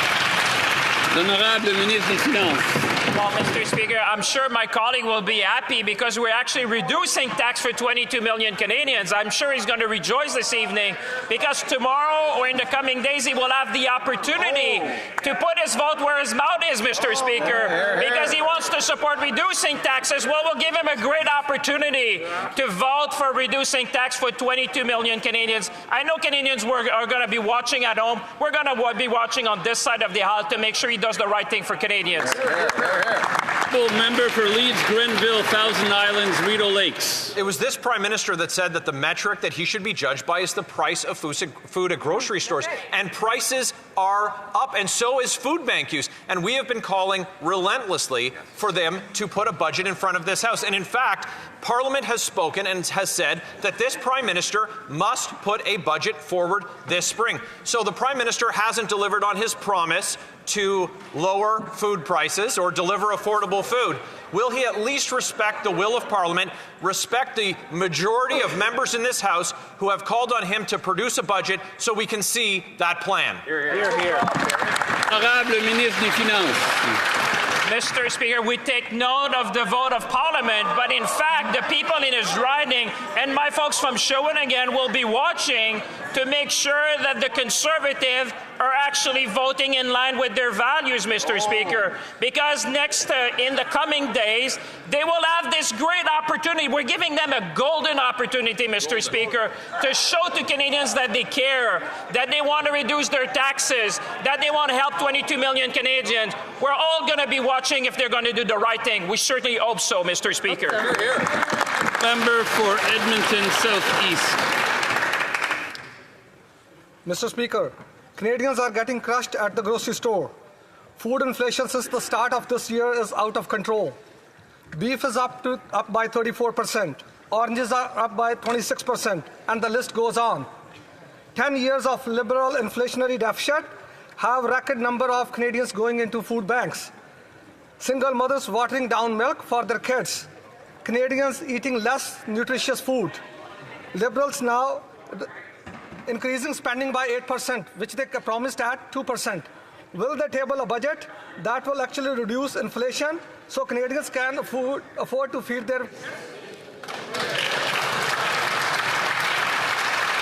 L'Honorable Ministre des Finances. Well, Mr. Speaker, I'm sure my colleague will be happy because we're actually reducing tax for 22 million Canadians. I'm sure he's going to rejoice this evening because tomorrow or in the coming days he will have the opportunity to put his vote where his mouth is, Mr. Speaker, because he wants to support reducing taxes. Well, we'll give him a great opportunity to vote for reducing tax for 22 million Canadians. I know Canadians are going to be watching at home. We're going to be watching on this side of the aisle to make sure he does the right thing for Canadians. Member for Leeds, Grenville, Thousand Islands, Rideau Lakes. It was this Prime Minister that said that the metric that he should be judged by is the price of food at grocery stores. And prices are up, and so is food bank use. And we have been calling relentlessly for them to put a budget in front of this House. And in fact, Parliament has spoken and has said that this Prime Minister must put a budget forward this spring. So the Prime Minister hasn't delivered on his promise to lower food prices or deliver affordable food. Will he at least respect the will of Parliament, respect the majority of members in this House who have called on him to produce a budget so we can see that plan? Honorable Ministre des Finances. Mr. Speaker, we take note of the vote of Parliament, but in fact, the people in his riding and my folks from Shawinigan will be watching to make sure that the Conservatives are actually voting in line with their values, Mr. Speaker, because next, in the coming days, they will have this great opportunity. We're giving them a golden opportunity, Mr. Speaker, to show to Canadians that they care, that they want to reduce their taxes, that they want to help 22 million Canadians. We're all going to be watching if they're going to do the right thing. We certainly hope so, Mr. Speaker. Member for Edmonton Southeast. Mr. Speaker, Canadians are getting crushed at the grocery store. Food inflation since the start of this year is out of control. Beef is up by 34%. Oranges are up by 26%, and the list goes on. 10 years of liberal inflationary deficit have record number of Canadians going into food banks. Single mothers watering down milk for their kids. Canadians eating less nutritious food. Liberals now increasing spending by 8%, which they promised at 2%. Will they table a budget that will actually reduce inflation so Canadians can afford to feed their...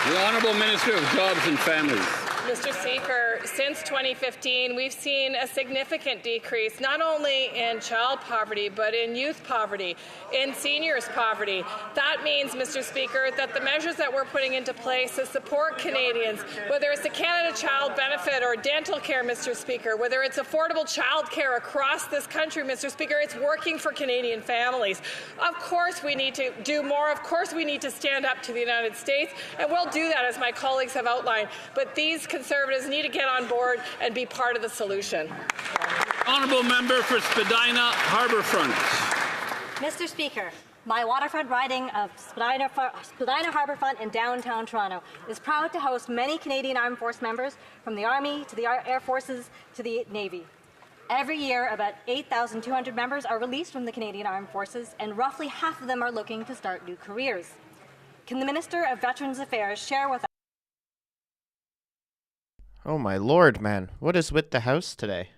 The Honourable Minister of Jobs and Families. Mr. Speaker, since 2015, we've seen a significant decrease not only in child poverty, but in youth poverty, in seniors poverty. That means, Mr. Speaker, that the measures that we're putting into place to support Canadians, whether it's the Canada Child Benefit or dental care, Mr. Speaker, whether it's affordable child care across this country, Mr. Speaker, it's working for Canadian families. Of course we need to do more. Of course we need to stand up to the United States, and we'll do that, as my colleagues have outlined. But these Conservatives need to get on board and be part of the solution. Honourable Member for Spadina Harbourfront. Mr. Speaker, my waterfront riding of Spadina Harbourfront in downtown Toronto is proud to host many Canadian Armed Force members from the Army to the Air Forces to the Navy. Every year, about 8,200 members are released from the Canadian Armed Forces, and roughly half of them are looking to start new careers. Can the Minister of Veterans Affairs share with us? Oh my lord, man. What is with the House today?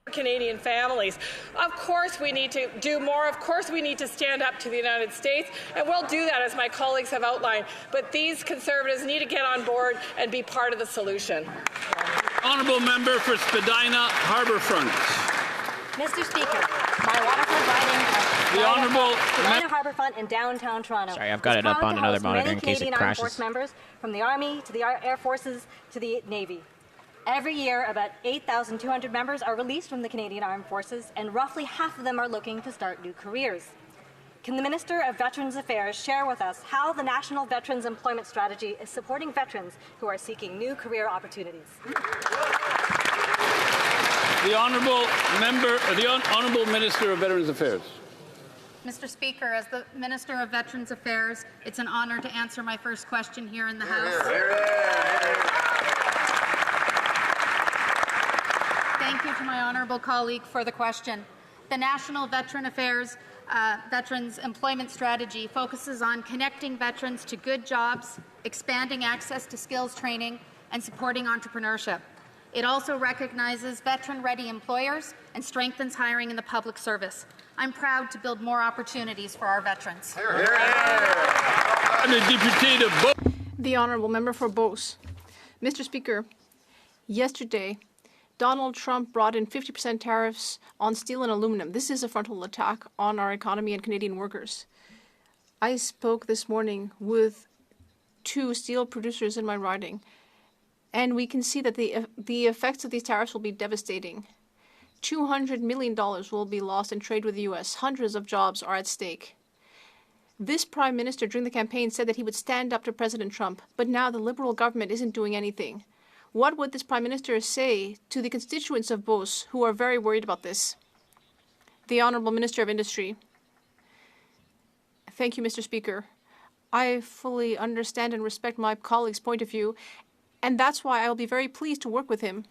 Canadian families. Of course we need to do more. Of course we need to stand up to the United States, and we'll do that, as my colleagues have outlined. But these Conservatives need to get on board and be part of the solution. Honourable Member for Spadina Harbourfront. Mr. Speaker, my waterfront riding of Spadina Harbourfront in downtown Toronto. Sorry, I've got it up on another monitor in case it crashes. Armed Force members from the Army to the Air Forces to the Navy. Every year, about 8,200 members are released from the Canadian Armed Forces, and roughly half of them are looking to start new careers. Can the Minister of Veterans Affairs share with us how the National Veterans Employment Strategy is supporting veterans who are seeking new career opportunities? The Honourable Minister of Veterans Affairs. Mr. Speaker, as the Minister of Veterans Affairs, it's an honour to answer my first question here in the House. Thank you to my honourable colleague for the question. The National Veterans Employment Strategy focuses on connecting veterans to good jobs, expanding access to skills training, and supporting entrepreneurship. It also recognizes veteran-ready employers and strengthens hiring in the public service. I'm proud to build more opportunities for our veterans. The Honourable Member for Beauce. Mr. Speaker, yesterday, Donald Trump brought in 50% tariffs on steel and aluminum. This is a frontal attack on our economy and Canadian workers. I spoke this morning with 2 steel producers in my riding, and we can see that the effects of these tariffs will be devastating. $200 million will be lost in trade with the U.S. Hundreds of jobs are at stake. This Prime Minister during the campaign said that he would stand up to President Trump, but now the Liberal government isn't doing anything. What would this Prime Minister say to the constituents of Beauce who are very worried about this? The Honourable Minister of Industry. Thank you, Mr. Speaker. I fully understand and respect my colleague's point of view, and that's why I will be very pleased to work with him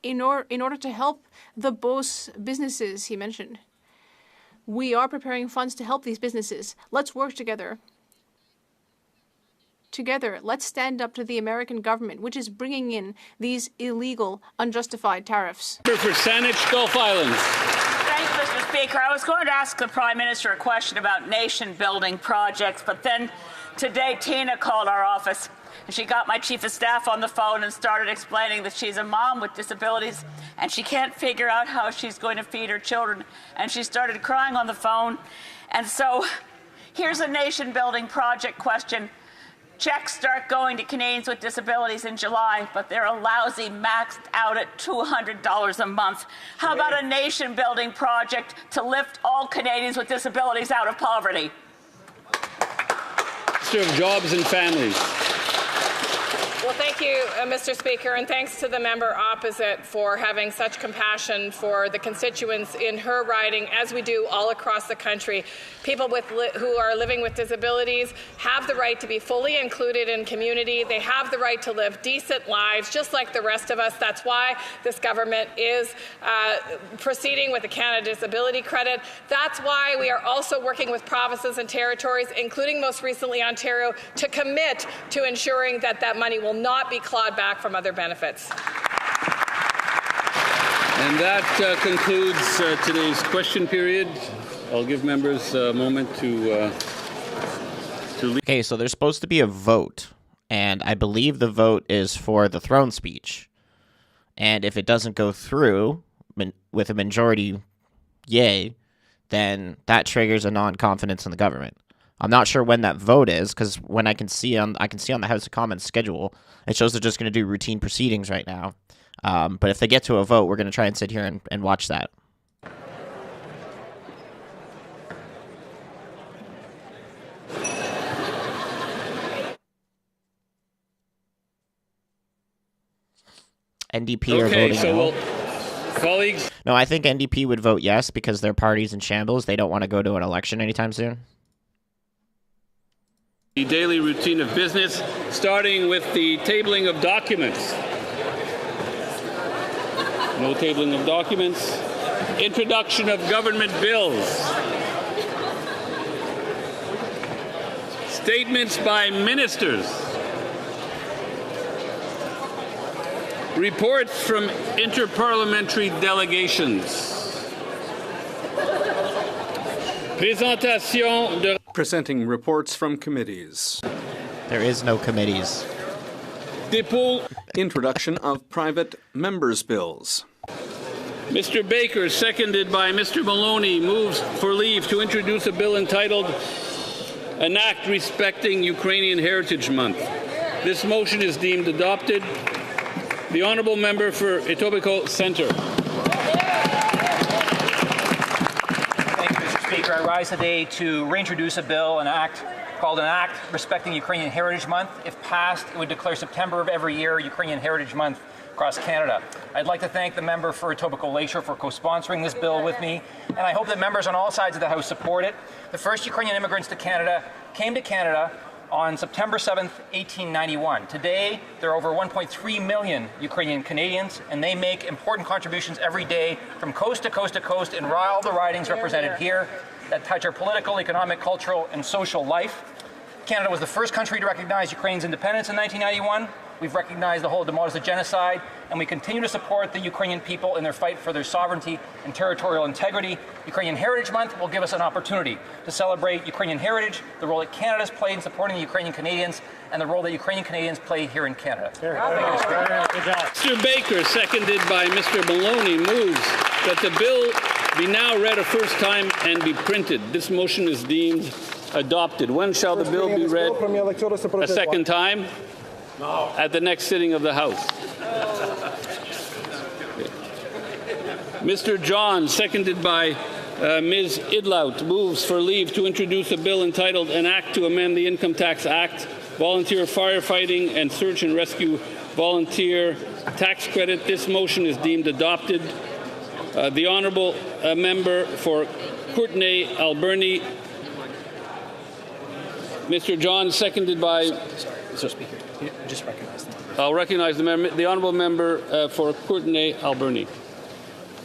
in order to help the Beauce businesses he mentioned. We are preparing funds to help these businesses. Let's work together. Together, let's stand up to the American government, which is bringing in these illegal, unjustified tariffs. For Saanich, Gulf Islands. Thanks, Mr. Speaker. I was going to ask the Prime Minister a question about nation-building projects, but then today Tina called our office. And she got my chief of staff on the phone and started explaining that she's a mom with disabilities and she can't figure out how she's going to feed her children. And she started crying on the phone. And so here's a nation-building project question. Checks start going to Canadians with disabilities in July, but they're a lousy maxed out at $200 a month. How about a nation-building project to lift all Canadians with disabilities out of poverty? Minister of Jobs and Families. Well, thank you, Mr. Speaker, and thanks to the member opposite for having such compassion for the constituents in her riding, as we do all across the country. People who are living with disabilities have the right to be fully included in community. They have the right to live decent lives, just like the rest of us. That's why this government is proceeding with the Canada Disability Credit. That's why we are also working with provinces and territories, including most recently Ontario, to commit to ensuring that that money will not be clawed back from other benefits. And that concludes today's question period. I'll give members a moment to leave. Okay, so there's supposed to be a vote, and I believe the vote is for the throne speech. And if it doesn't go through with a majority yay, then that triggers a non-confidence in the government. I'm not sure when that vote is, because when I can see on the House of Commons schedule, it shows they're just going to do routine proceedings right now. But if they get to a vote, we're going to try and sit here and watch that. NDP are voting no. Colleagues? No, I think NDP would vote yes because their party's in shambles. They don't want to go to an election anytime soon. The daily routine of business, starting with the tabling of documents. No tabling of documents. Introduction of government bills. Statements by ministers. Reports from interparliamentary delegations. Présentation de Presenting reports from committees. There is no committees. Dépôt. Introduction of private members' bills. Mr. Baker, seconded by Mr. Maloney, moves for leave to introduce a bill entitled An Act Respecting Ukrainian Heritage Month. This motion is deemed adopted. The Honourable Member for Etobicoke Centre. Speaker, I rise today to reintroduce a bill, called an Act Respecting Ukrainian Heritage Month. If passed, it would declare September of every year Ukrainian Heritage Month across Canada. I'd like to thank the member for Etobicoke Lakeshore for co-sponsoring this bill with me, and I hope that members on all sides of the House support it. The first Ukrainian immigrants to Canada came to Canada on September 7th, 1891. Today, there are over 1.3 million Ukrainian Canadians, and they make important contributions every day from coast to coast to coast in all the ridings represented here that touch our political, economic, cultural, and social life. Canada was the first country to recognize Ukraine's independence in 1991, We've recognized the Holodomor as a genocide, and we continue to support the Ukrainian people in their fight for their sovereignty and territorial integrity. Ukrainian Heritage Month will give us an opportunity to celebrate Ukrainian heritage, the role that Canada's played in supporting the Ukrainian Canadians, and the role that Ukrainian Canadians play here in Canada. Mr. Baker, seconded by Mr. Maloney, moves that the bill be now read a first time and be printed. This motion is deemed adopted. When shall the bill be read a second time? No. At the next sitting of the House. Mr. John, seconded by Ms. Idlout, moves for leave to introduce a bill entitled An Act to Amend the Income Tax Act, Volunteer Firefighting and Search and Rescue Volunteer Tax Credit. This motion is deemed adopted. The Honourable Member for Courtenay Alberni. Mr. John, seconded by... Mr. Speaker, just recognize the member. I'll recognize the Honourable Member for Courtenay Alberni.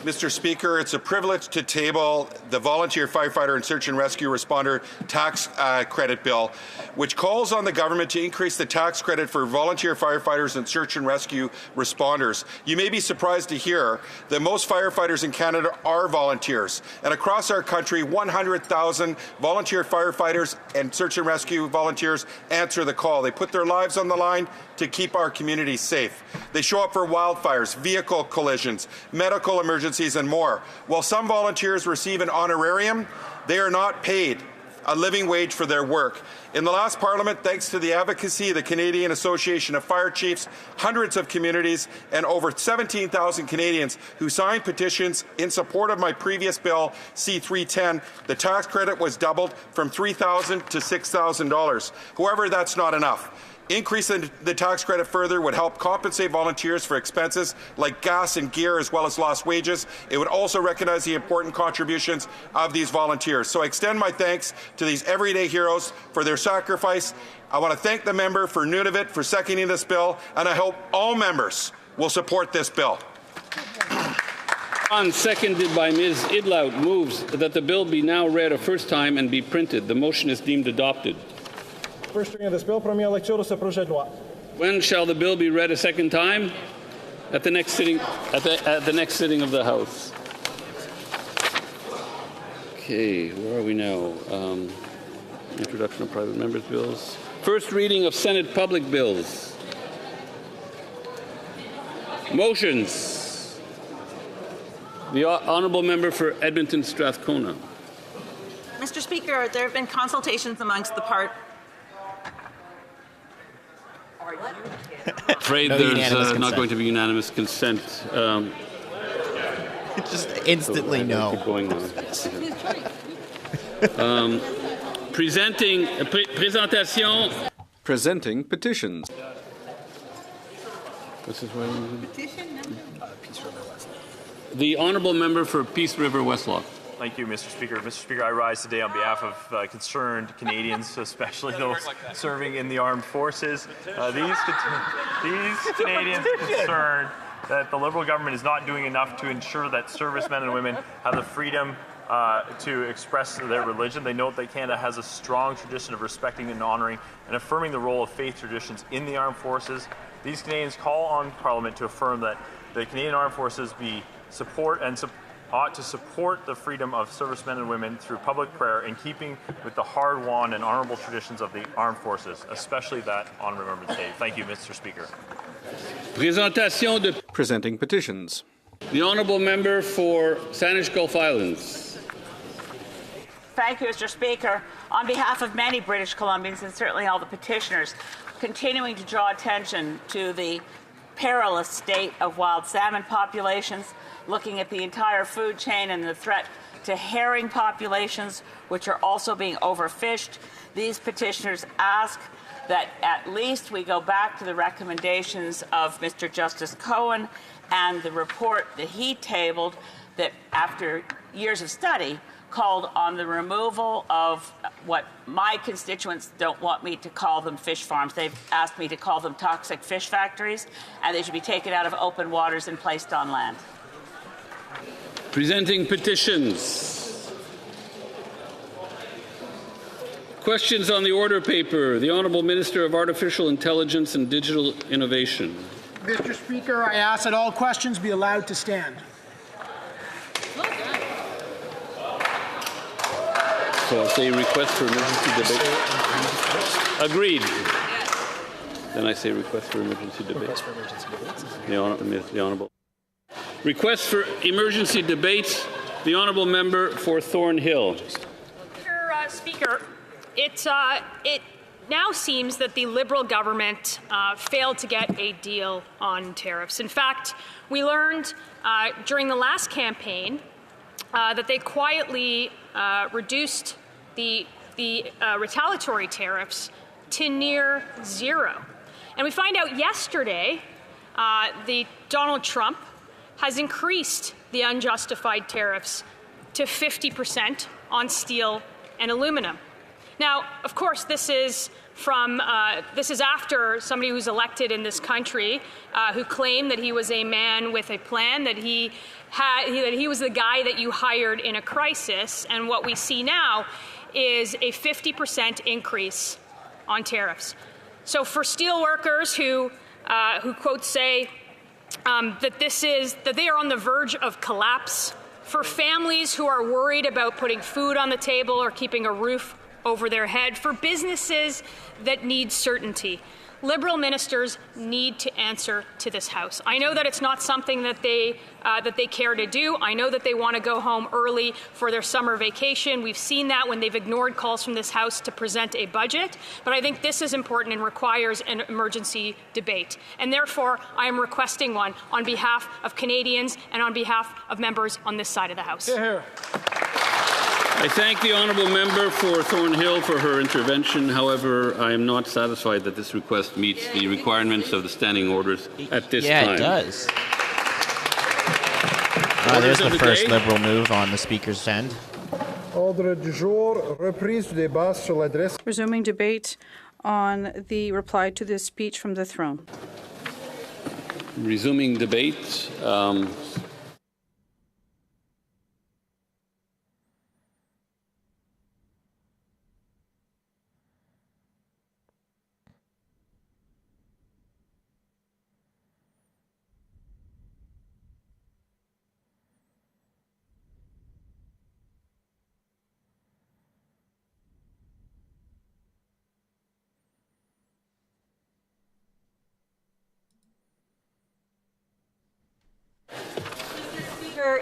Mr. Speaker, it's a privilege to table the Volunteer Firefighter and Search and Rescue Responder Tax Credit Bill, which calls on the government to increase the tax credit for volunteer firefighters and search and rescue responders. You may be surprised to hear that most firefighters in Canada are volunteers, and across our country, 100,000 volunteer firefighters and search and rescue volunteers answer the call. They put their lives on the line to keep our communities safe. They show up for wildfires, vehicle collisions, medical emergencies, and more. While some volunteers receive an honorarium, they are not paid a living wage for their work. In the last Parliament, thanks to the advocacy of the Canadian Association of Fire Chiefs, hundreds of communities, and over 17,000 Canadians who signed petitions in support of my previous bill, C-310, the tax credit was doubled from $3,000 to $6,000. However, that's not enough. Increasing the tax credit further would help compensate volunteers for expenses like gas and gear as well as lost wages. It would also recognize the important contributions of these volunteers. So I extend my thanks to these everyday heroes for their sacrifice. I want to thank the member for Nunavut for seconding this bill, and I hope all members will support this bill. Seconded by Ms. Idlout, moves that the bill be now read a first time and be printed. The motion is deemed adopted. First reading of this bill, première lecture de ce projet de loi. When shall the bill be read a second time? At the next sitting, at the next sitting of the House. Okay, where are we now? Introduction of private members' bills. First reading of Senate public bills. Motions. The Honourable Member for Edmonton Strathcona. Mr. Speaker, there have been consultations amongst the Afraid there's not going to be unanimous consent. Just instantly no. Keep going now. Presenting petitions. This is when the Honourable Member for Peace River Westlock. Thank you, Mr. Speaker. Mr. Speaker, I rise today on behalf of concerned Canadians, especially those serving in the armed forces. These Canadians are concerned that the Liberal government is not doing enough to ensure that servicemen and women have the freedom to express their religion. They note that Canada has a strong tradition of respecting and honouring and affirming the role of faith traditions in the armed forces. These Canadians call on Parliament to affirm that the Canadian Armed Forces ought to support the freedom of servicemen and women through public prayer in keeping with the hard-won and honourable traditions of the armed forces, especially that on Remembrance Day. Thank you, Mr. Speaker. Presenting petitions. The Honourable Member for Saanich Gulf Islands. Thank you, Mr. Speaker. On behalf of many British Columbians and certainly all the petitioners, continuing to draw attention to the perilous state of wild salmon populations, looking at the entire food chain and the threat to herring populations, which are also being overfished. These petitioners ask that at least we go back to the recommendations of Mr. Justice Cohen and the report that he tabled that, after years of study, called on the removal of what my constituents don't want me to call them fish farms. They've asked me to call them toxic fish factories, and they should be taken out of open waters and placed on land. Presenting petitions. Questions on the order paper. The Honourable Minister of Artificial Intelligence and Digital Innovation. Mr. Speaker, I ask that all questions be allowed to stand. So I'll say request for emergency debate. Agreed. Then I say request for emergency debate. Request for emergency debate. The Honourable. Request for emergency debate. The Honourable Member for Thornhill. Mr. Speaker, it now seems that the Liberal government failed to get a deal on tariffs. In fact, we learned during the last campaign that they quietly reduced the retaliatory tariffs to near zero. And we find out yesterday Donald Trump has increased the unjustified tariffs to 50% on steel and aluminum. Now, of course, this is after somebody who's elected in this country who claimed that he was a man with a plan, that he was the guy that you hired in a crisis, and what we see now is a 50% increase on tariffs. So for steel workers who quote say that they are on the verge of collapse, for families who are worried about putting food on the table or keeping a roof over their head, for businesses that need certainty, Liberal ministers need to answer to this House. I know that it's not something that they care to do. I know that they want to go home early for their summer vacation. We've seen that when they've ignored calls from this House to present a budget. But I think this is important and requires an emergency debate. And therefore, I am requesting one on behalf of Canadians and on behalf of members on this side of the House. Here. I thank the Honourable Member for Thornhill for her intervention. However, I am not satisfied that this request meets the requirements of the standing orders at this time. Yeah, it does. There's the first Liberal move on the Speaker's end. Ordre du jour, reprise du débat sur l'adresse. Resuming debate on the reply to this speech from the throne. Resuming debate.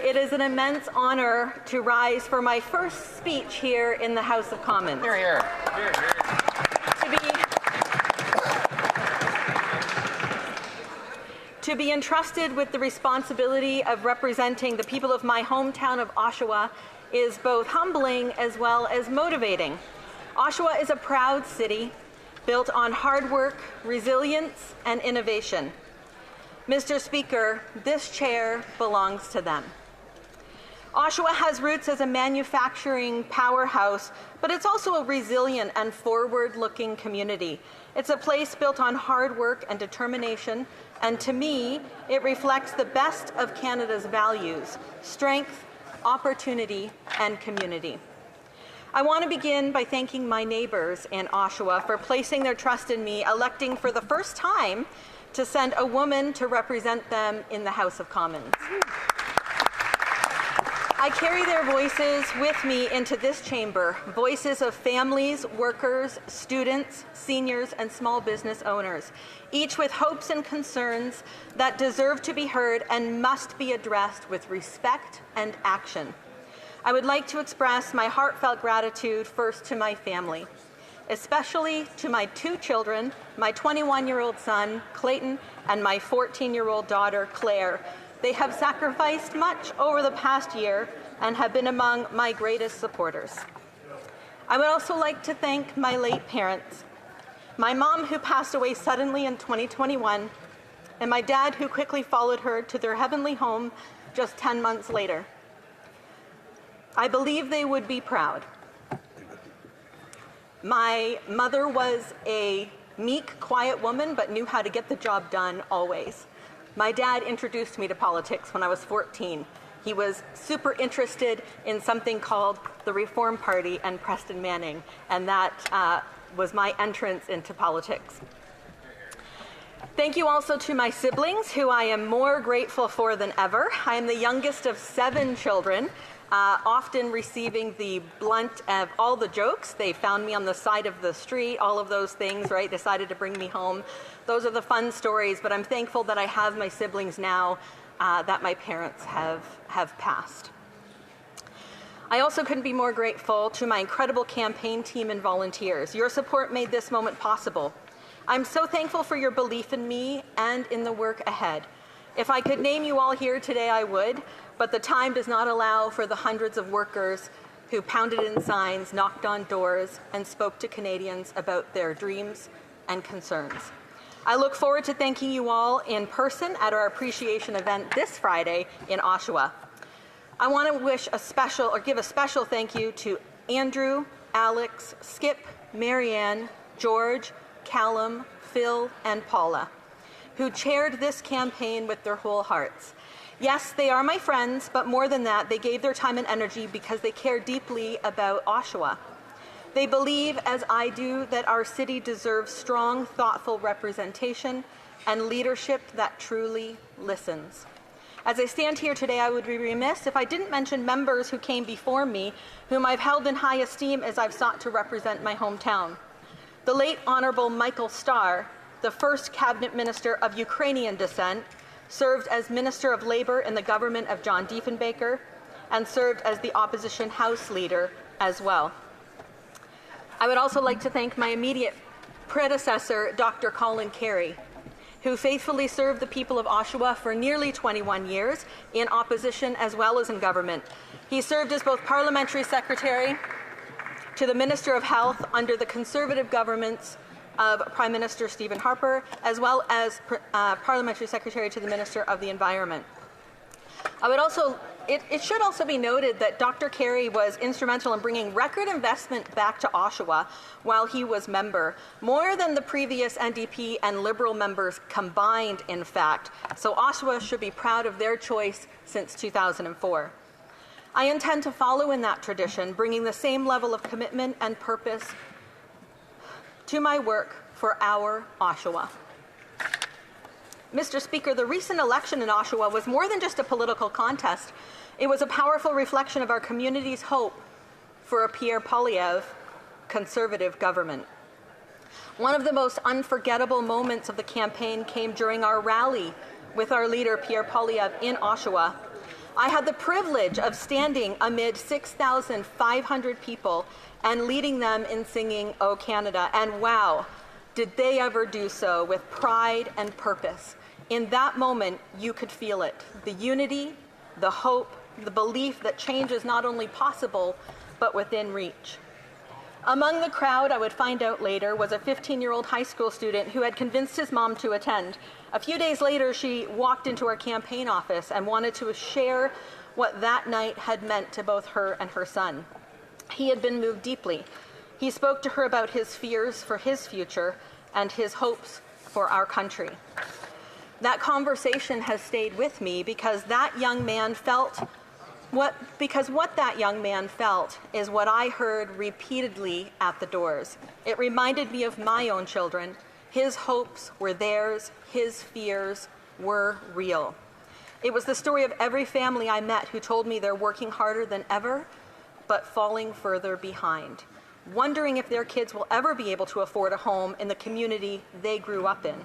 It is an immense honor to rise for my first speech here in the House of Commons. Hear, hear. Hear, hear. To be entrusted with the responsibility of representing the people of my hometown of Oshawa is both humbling as well as motivating. Oshawa is a proud city built on hard work, resilience, and innovation. Mr. Speaker, this chair belongs to them. Oshawa has roots as a manufacturing powerhouse, but it's also a resilient and forward-looking community. It's a place built on hard work and determination, and to me, it reflects the best of Canada's values: strength, opportunity, and community. I want to begin by thanking my neighbours in Oshawa for placing their trust in me, electing for the first time to send a woman to represent them in the House of Commons. I carry their voices with me into this chamber, voices of families, workers, students, seniors, and small business owners, each with hopes and concerns that deserve to be heard and must be addressed with respect and action. I would like to express my heartfelt gratitude first to my family, especially to my two children, my 21-year-old son, Clayton, and my 14-year-old daughter, Claire. They have sacrificed much over the past year and have been among my greatest supporters. I would also like to thank my late parents, my mom who passed away suddenly in 2021, and my dad who quickly followed her to their heavenly home just 10 months later. I believe they would be proud. My mother was a meek, quiet woman, but knew how to get the job done always. My dad introduced me to politics when I was 14. He was super interested in something called the Reform Party and Preston Manning, and that was my entrance into politics. Thank you also to my siblings, who I am more grateful for than ever. I am the youngest of 7 children, often receiving the blunt of all the jokes. They found me on the side of the street, all of those things, right? Decided to bring me home. Those are the fun stories, but I'm thankful that I have my siblings now that my parents have passed. I also couldn't be more grateful to my incredible campaign team and volunteers. Your support made this moment possible. I'm so thankful for your belief in me and in the work ahead. If I could name you all here today, I would, but the time does not allow for the hundreds of workers who pounded in signs, knocked on doors, and spoke to Canadians about their dreams and concerns. I look forward to thanking you all in person at our appreciation event this Friday in Oshawa. I want to give a special thank you to Andrew, Alex, Skip, Marianne, George, Callum, Phil, and Paula, who chaired this campaign with their whole hearts. Yes, they are my friends, but more than that, they gave their time and energy because they care deeply about Oshawa. They believe, as I do, that our city deserves strong, thoughtful representation and leadership that truly listens. As I stand here today, I would be remiss if I didn't mention members who came before me, whom I've held in high esteem as I've sought to represent my hometown. The late Honourable Michael Starr, the first cabinet minister of Ukrainian descent, served as Minister of Labour in the government of John Diefenbaker, and served as the opposition House leader as well. I would also like to thank my immediate predecessor, Dr. Colin Carey, who faithfully served the people of Oshawa for nearly 21 years in opposition as well as in government. He served as both Parliamentary Secretary to the Minister of Health under the Conservative governments of Prime Minister Stephen Harper, as well as Parliamentary Secretary to the Minister of the Environment. It should also be noted that Dr. Carey was instrumental in bringing record investment back to Oshawa while he was member, more than the previous NDP and Liberal members combined, in fact. So Oshawa should be proud of their choice since 2004. I intend to follow in that tradition, bringing the same level of commitment and purpose to my work for our Oshawa. Mr. Speaker, the recent election in Oshawa was more than just a political contest. It was a powerful reflection of our community's hope for a Pierre Poilievre Conservative government. One of the most unforgettable moments of the campaign came during our rally with our leader, Pierre Poilievre, in Oshawa. I had the privilege of standing amid 6,500 people and leading them in singing "O Canada," and wow, did they ever do so with pride and purpose. In that moment, you could feel it, the unity, the hope, the belief that change is not only possible, but within reach. Among the crowd, I would find out later, was a 15-year-old high school student who had convinced his mom to attend. A few days later, she walked into our campaign office and wanted to share what that night had meant to both her and her son. He had been moved deeply. He spoke to her about his fears for his future and his hopes for our country. That conversation has stayed with me because that young man felt what that young man felt is what I heard repeatedly at the doors. It reminded me of my own children. His hopes were theirs, his fears were real. It was the story of every family I met who told me they're working harder than ever, but falling further behind, wondering if their kids will ever be able to afford a home in the community they grew up in.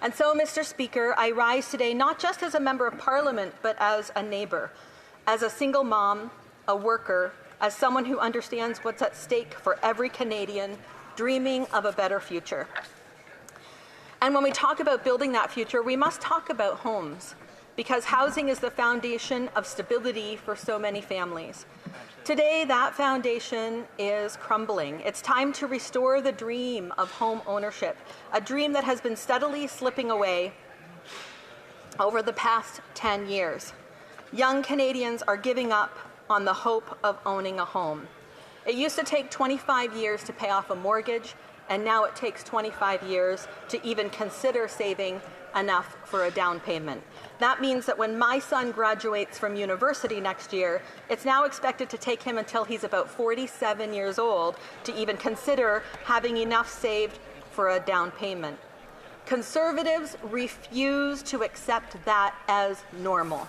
And so, Mr. Speaker, I rise today not just as a member of Parliament, but as a neighbour, as a single mom, a worker, as someone who understands what's at stake for every Canadian dreaming of a better future. And when we talk about building that future, we must talk about homes, because housing is the foundation of stability for so many families. Today, that foundation is crumbling. It's time to restore the dream of home ownership, a dream that has been steadily slipping away over the past 10 years. Young Canadians are giving up on the hope of owning a home. It used to take 25 years to pay off a mortgage, and now it takes 25 years to even consider saving enough for a down payment. That means that when my son graduates from university next year, it's now expected to take him until he's about 47 years old to even consider having enough saved for a down payment. Conservatives refuse to accept that as normal.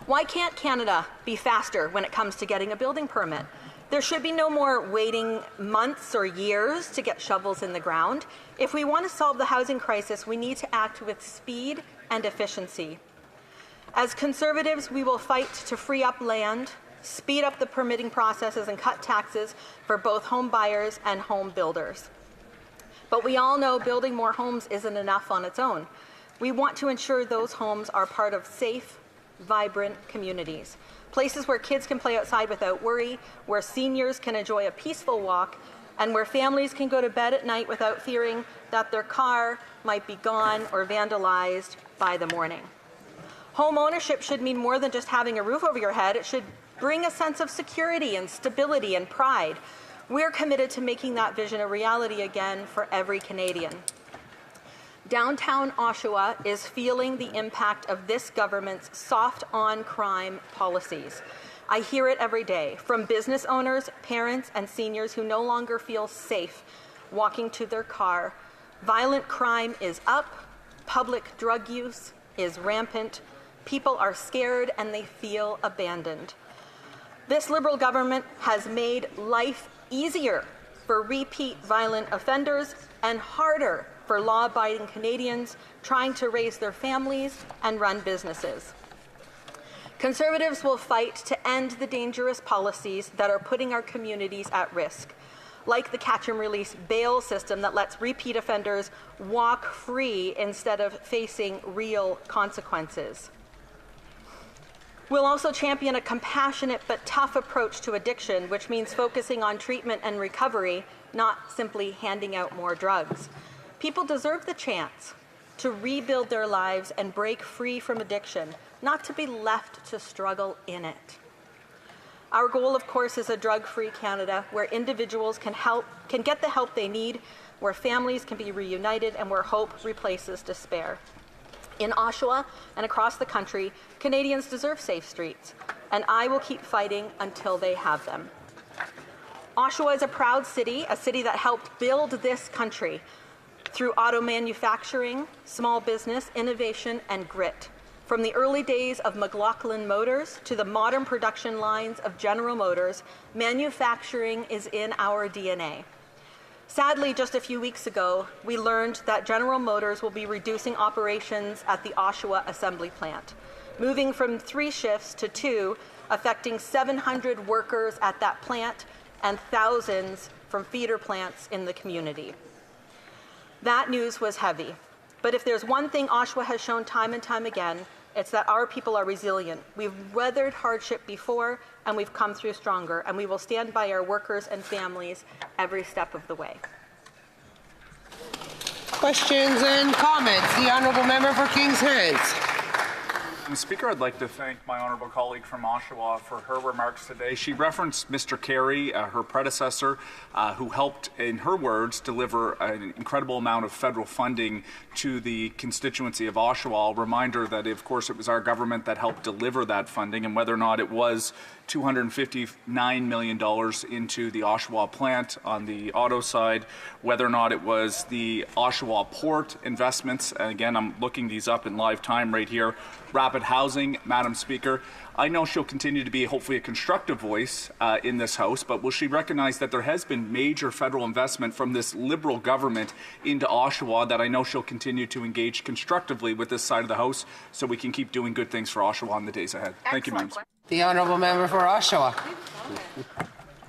Why can't Canada be faster when it comes to getting a building permit? There should be no more waiting months or years to get shovels in the ground. If we want to solve the housing crisis, we need to act with speed and efficiency. As Conservatives, we will fight to free up land, speed up the permitting processes, and cut taxes for both home buyers and home builders. But we all know building more homes isn't enough on its own. We want to ensure those homes are part of safe, vibrant communities. Places where kids can play outside without worry, where seniors can enjoy a peaceful walk, and where families can go to bed at night without fearing that their car might be gone or vandalized by the morning. Home ownership should mean more than just having a roof over your head. It should bring a sense of security and stability and pride. We're committed to making that vision a reality again for every Canadian. Downtown Oshawa is feeling the impact of this government's soft-on-crime policies. I hear it every day from business owners, parents, and seniors who no longer feel safe walking to their car. Violent crime is up, public drug use is rampant, people are scared and they feel abandoned. This Liberal government has made life easier for repeat violent offenders and harder for law-abiding Canadians trying to raise their families and run businesses. Conservatives will fight to end the dangerous policies that are putting our communities at risk, like the catch-and-release bail system that lets repeat offenders walk free instead of facing real consequences. We'll also champion a compassionate but tough approach to addiction, which means focusing on treatment and recovery, not simply handing out more drugs. People deserve the chance to rebuild their lives and break free from addiction, not to be left to struggle in it. Our goal, of course, is a drug-free Canada where individuals can get the help they need, where families can be reunited, and where hope replaces despair. In Oshawa and across the country, Canadians deserve safe streets, and I will keep fighting until they have them. Oshawa is a proud city, a city that helped build this country through auto manufacturing, small business, innovation, and grit. From the early days of McLaughlin Motors to the modern production lines of General Motors, manufacturing is in our DNA. Sadly, just a few weeks ago, we learned that General Motors will be reducing operations at the Oshawa assembly plant, moving from 3 shifts to 2, affecting 700 workers at that plant and thousands from feeder plants in the community. That news was heavy. But if there's one thing Oshawa has shown time and time again, it's that our people are resilient. We've weathered hardship before, and we've come through stronger, and we will stand by our workers and families every step of the way. Questions and comments. The Honourable Member for Kings Heads. Mr. Speaker, I'd like to thank my honourable colleague from Oshawa for her remarks today. She referenced Mr. Carey, her predecessor, who helped, in her words, deliver an incredible amount of federal funding to the constituency of Oshawa. I'll remind her that, of course, it was our government that helped deliver that funding, and whether or not it was $259 million into the Oshawa plant on the auto side, whether or not it was the Oshawa port investments, and again, I'm looking these up in live time right here, rapid housing, Madam Speaker. I know she'll continue to be hopefully a constructive voice in this House, but will she recognize that there has been major federal investment from this Liberal government into Oshawa, that I know she'll continue to engage constructively with this side of the House so we can keep doing good things for Oshawa in the days ahead. Thank you, Madam Speaker. The Honourable Member for Oshawa.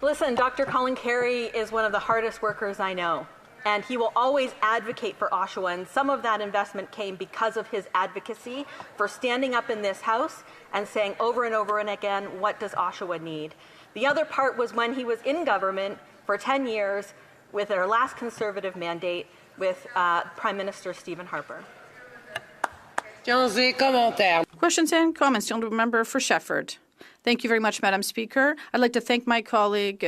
Listen, Dr. Colin Carey is one of the hardest workers I know, and he will always advocate for Oshawa, and some of that investment came because of his advocacy for standing up in this House and saying over and over and again, what does Oshawa need? The other part was when he was in government for 10 years with our last Conservative mandate with Prime Minister Stephen Harper. Questions and comments. The Honourable Member for Shefford. Thank you very much, Madam Speaker. I'd like to thank my colleague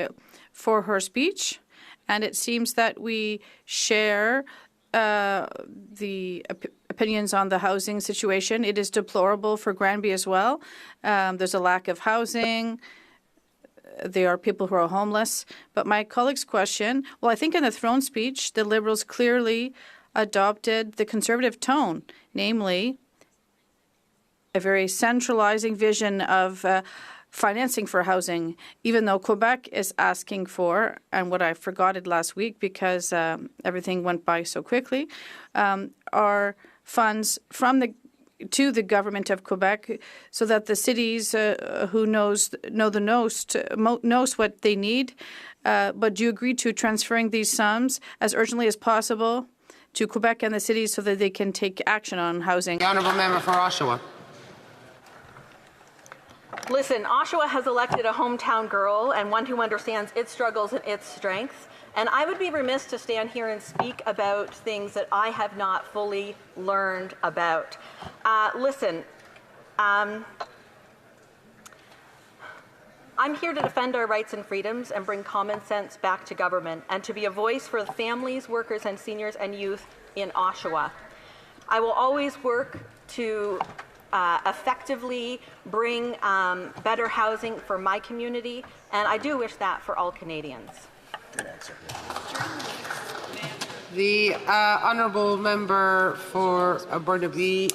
for her speech. And it seems that we share the opinions on the housing situation. It is deplorable for Granby as well. There's a lack of housing. There are people who are homeless. But my colleague's question, well, I think in the throne speech, the Liberals clearly adopted the Conservative tone, namely a very centralizing vision of financing for housing, even though Quebec is asking for, and what I forgot it last week because everything went by so quickly, are funds from to the government of Quebec, so that the cities who knows what they need. But do you agree to transferring these sums as urgently as possible to Quebec and the cities so that they can take action on housing? The honourable member for Oshawa. Listen, Oshawa has elected a hometown girl and one who understands its struggles and its strengths. And I would be remiss to stand here and speak about things that I have not fully learned about. Listen, I'm here to defend our rights and freedoms and bring common sense back to government and to be a voice for the families, workers, and seniors and youth in Oshawa. I will always work to effectively bring better housing for my community, and I do wish that for all Canadians. Good answer. The honourable member for Burnaby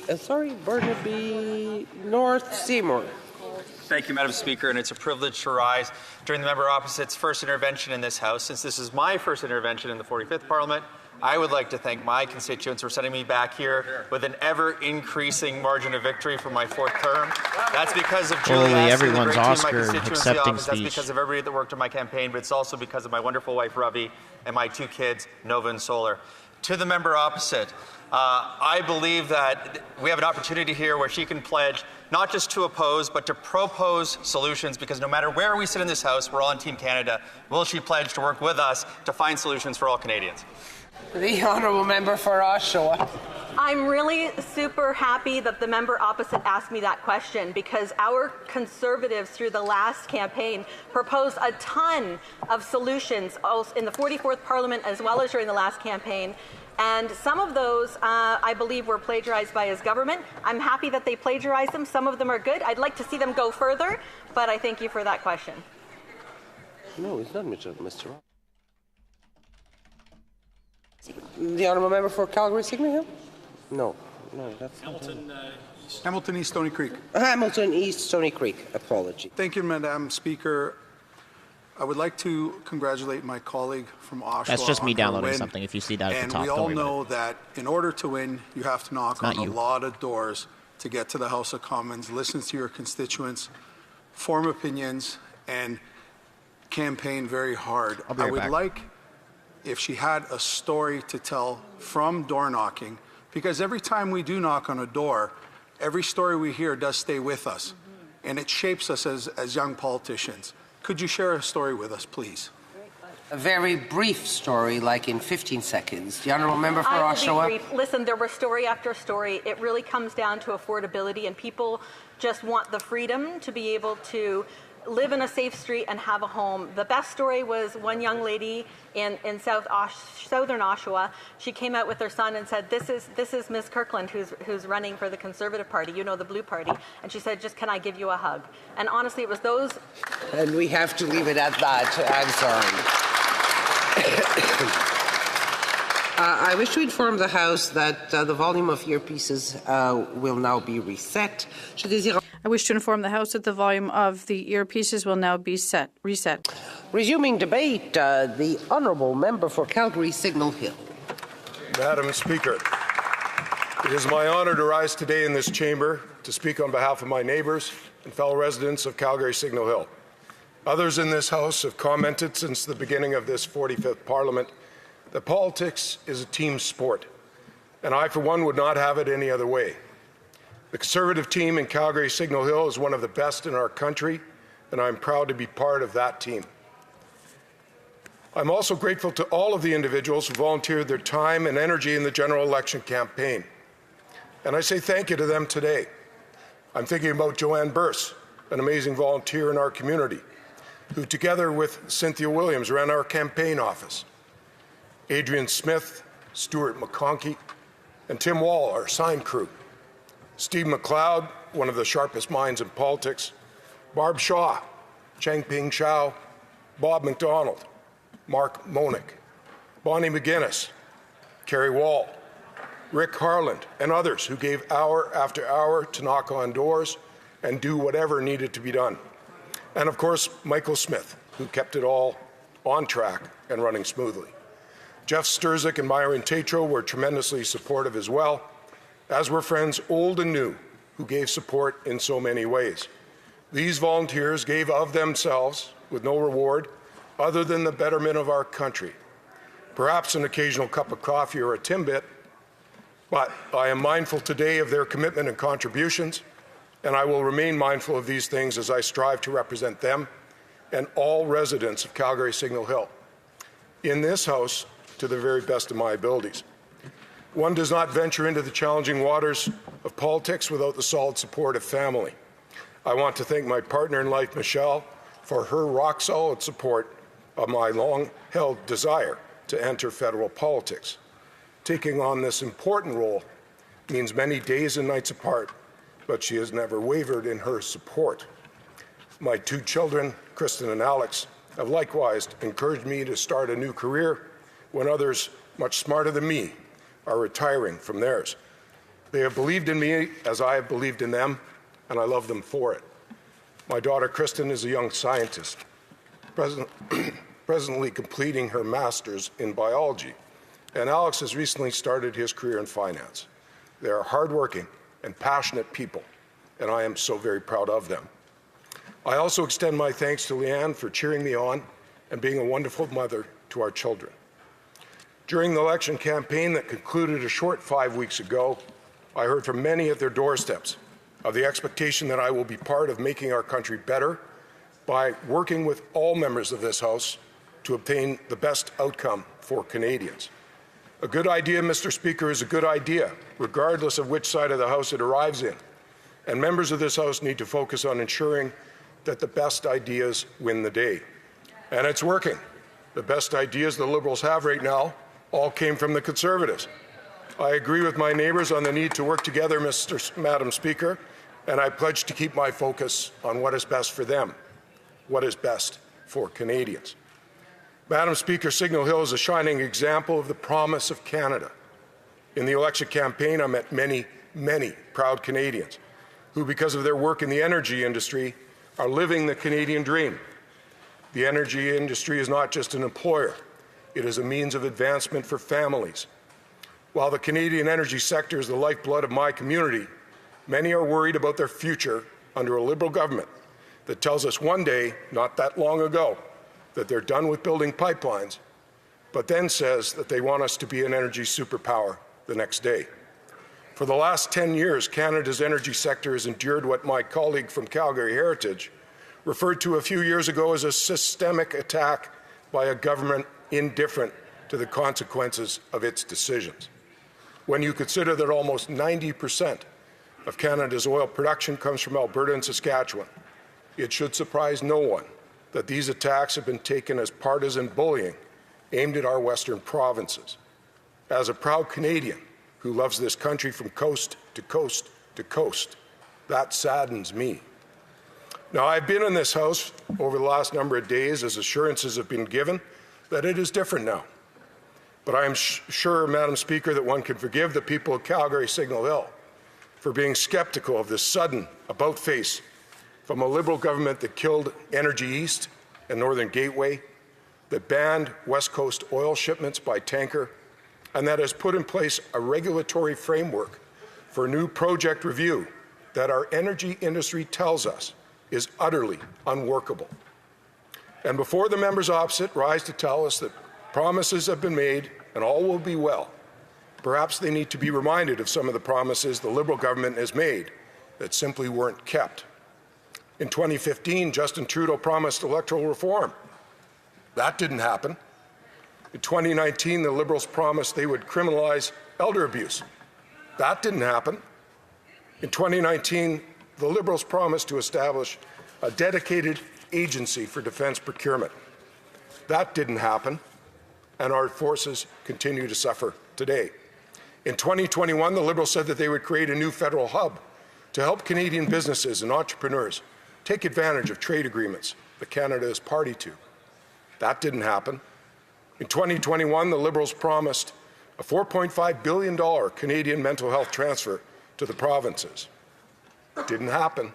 North Seymour. Thank you, Madam Speaker, and it's a privilege to rise during the member opposite's first intervention in this House. Since this is my first intervention in the 45th Parliament, I would like to thank my constituents for sending me back here with an ever-increasing margin of victory for my fourth term. That's because of Julie everyone's Oscar accepting speech. That's because of everybody that worked on my campaign, but it's also because of my wonderful wife, Ravi, and my two kids, Nova and Solar. To the member opposite, I believe that we have an opportunity here where she can pledge not just to oppose, but to propose solutions, because no matter where we sit in this House, we're all on Team Canada. Will she pledge to work with us to find solutions for all Canadians? The honourable member for Oshawa. I'm really super happy that the member opposite asked me that question, because our Conservatives through the last campaign proposed a ton of solutions in the 44th Parliament as well as during the last campaign. And some of those, I believe, were plagiarized by his government. I'm happy that they plagiarized them. Some of them are good. I'd like to see them go further, but I thank you for that question. No, it's not Mr. The honourable member for Calgary Signal Hill? No, that's Hamilton East Stony Creek. Hamilton East Stony Creek. Apology. Thank you, Madam Speaker. I would like to congratulate my colleague from Oshawa. That's just me on her downloading win. something. If you see that at the top, and we all know that in order to win, you have to knock on a lot of doors to get to the House of Commons, listen to your constituents, form opinions, and campaign very hard. I would like if she had a story to tell from door knocking, because every time we do knock on a door, every story we hear does stay with us, and it shapes us as young politicians. Could you share a story with us, please? A very brief story, like in 15 seconds. The honourable member for Oshawa. I will be brief. Listen, there were story after story. It really comes down to affordability, and people just want the freedom to be able to live in a safe street and have a home. The best story was one young lady in southern Oshawa. She came out with her son and said, "This is Ms. Kirkland, who's running for the Conservative Party, you know, the Blue Party." And she said, "Just can I give you a hug?" And honestly, it was those. And we have to leave it at that. I'm sorry. I wish to inform the House that the volume of earpieces will now be reset. I wish to inform the House that the volume of the earpieces will now be reset. Resuming debate, the honourable member for Calgary Signal Hill. Madam Speaker, it is my honour to rise today in this chamber to speak on behalf of my neighbours and fellow residents of Calgary Signal Hill. Others in this House have commented since the beginning of this 45th Parliament that politics is a team sport, and I, for one, would not have it any other way. The Conservative team in Calgary Signal Hill is one of the best in our country, and I'm proud to be part of that team. I'm also grateful to all of the individuals who volunteered their time and energy in the general election campaign, and I say thank you to them today. I'm thinking about Joanne Burse, an amazing volunteer in our community, who together with Cynthia Williams ran our campaign office. Adrian Smith, Stuart McConkey, and Tim Wall, our sign crew. Steve McLeod, one of the sharpest minds in politics. Barb Shaw, Changping Chow, Bob McDonald, Mark Monick, Bonnie McGuinness, Kerry Wall, Rick Harland, and others who gave hour after hour to knock on doors and do whatever needed to be done. And of course, Michael Smith, who kept it all on track and running smoothly. Jeff Sturzik and Myron Tatro were tremendously supportive as well, as were friends old and new who gave support in so many ways. These volunteers gave of themselves with no reward other than the betterment of our country. Perhaps an occasional cup of coffee or a Timbit, but I am mindful today of their commitment and contributions, and I will remain mindful of these things as I strive to represent them and all residents of Calgary Signal Hill in this House to the very best of my abilities. One does not venture into the challenging waters of politics without the solid support of family. I want to thank my partner in life, Michelle, for her rock-solid support of my long-held desire to enter federal politics. Taking on this important role means many days and nights apart, but she has never wavered in her support. My two children, Kristen and Alex, have likewise encouraged me to start a new career when others much smarter than me are retiring from theirs. They have believed in me as I have believed in them, and I love them for it. My daughter Kristen is a young scientist, presently completing her master's in biology, and Alex has recently started his career in finance. They are hardworking and passionate people, and I am so very proud of them. I also extend my thanks to Leanne for cheering me on and being a wonderful mother to our children. During the election campaign that concluded a short 5 weeks ago, I heard from many at their doorsteps of the expectation that I will be part of making our country better by working with all members of this House to obtain the best outcome for Canadians. A good idea, Mr. Speaker, is a good idea, regardless of which side of the House it arrives in. And members of this House need to focus on ensuring that the best ideas win the day. And it's working. The best ideas the Liberals have right now all came from the Conservatives. I agree with my neighbours on the need to work together, Madam Speaker, and I pledge to keep my focus on what is best for them, what is best for Canadians. Madam Speaker, Signal Hill is a shining example of the promise of Canada. In the election campaign, I met many, many proud Canadians who, because of their work in the energy industry, are living the Canadian dream. The energy industry is not just an employer, it is a means of advancement for families. While the Canadian energy sector is the lifeblood of my community, many are worried about their future under a Liberal government that tells us one day, not that long ago, that they're done with building pipelines, but then says that they want us to be an energy superpower the next day. For the last 10 years, Canada's energy sector has endured what my colleague from Calgary Heritage referred to a few years ago as a systemic attack by a government indifferent to the consequences of its decisions. When you consider that almost 90% of Canada's oil production comes from Alberta and Saskatchewan, it should surprise no one that these attacks have been taken as partisan bullying aimed at our western provinces. As a proud Canadian who loves this country from coast to coast to coast, that saddens me. Now, I've been in this House over the last number of days as assurances have been given that it is different now. But I am sure, Madam Speaker, that one can forgive the people of Calgary Signal Hill for being skeptical of this sudden about-face from a Liberal government that killed Energy East and Northern Gateway, that banned West Coast oil shipments by tanker, and that has put in place a regulatory framework for new project review that our energy industry tells us is utterly unworkable. And before the members opposite rise to tell us that promises have been made and all will be well, perhaps they need to be reminded of some of the promises the Liberal government has made that simply weren't kept. In 2015, Justin Trudeau promised electoral reform. That didn't happen. In 2019, the Liberals promised they would criminalize elder abuse. That didn't happen. In 2019, the Liberals promised to establish a dedicated agency for defence procurement. That didn't happen, and our forces continue to suffer today. In 2021, the Liberals said that they would create a new federal hub to help Canadian businesses and entrepreneurs take advantage of trade agreements that Canada is party to. That didn't happen. In 2021, the Liberals promised a $4.5 billion Canadian mental health transfer to the provinces. Didn't happen.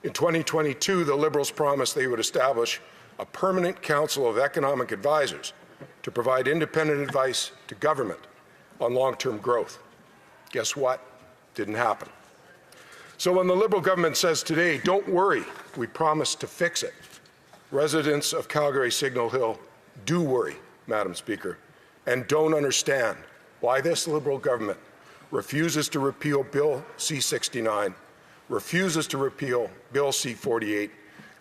In 2022, the Liberals promised they would establish a permanent Council of Economic Advisors to provide independent advice to government on long-term growth. Guess what? Didn't happen. So when the Liberal government says today, don't worry, we promise to fix it, residents of Calgary Signal Hill do worry, Madam Speaker, and don't understand why this Liberal government refuses to repeal Bill C-69, refuses to repeal Bill C-48,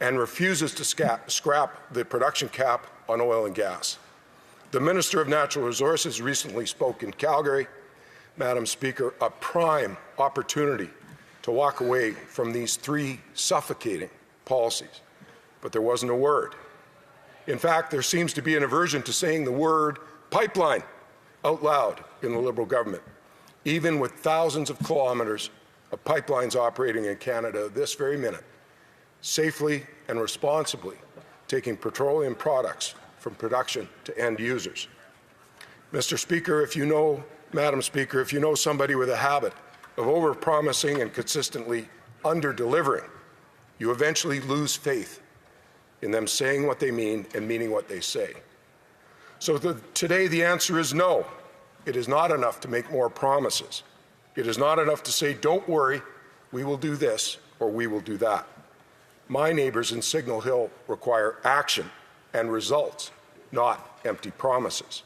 and refuses to scrap the production cap on oil and gas. The Minister of Natural Resources recently spoke in Calgary, Madam Speaker, a prime opportunity to walk away from these three suffocating policies. But there wasn't a word. In fact, there seems to be an aversion to saying the word pipeline out loud in the Liberal government, even with thousands of kilometres of pipelines operating in Canada this very minute, safely and responsibly taking petroleum products from production to end users. Mr. Speaker, if you know, Madam Speaker, if you know somebody with a habit of over-promising and consistently under-delivering, you eventually lose faith in them saying what they mean and meaning what they say. So today the answer is no. It is not enough to make more promises. It is not enough to say, don't worry, we will do this or we will do that. My neighbours in Signal Hill require action and results, not empty promises.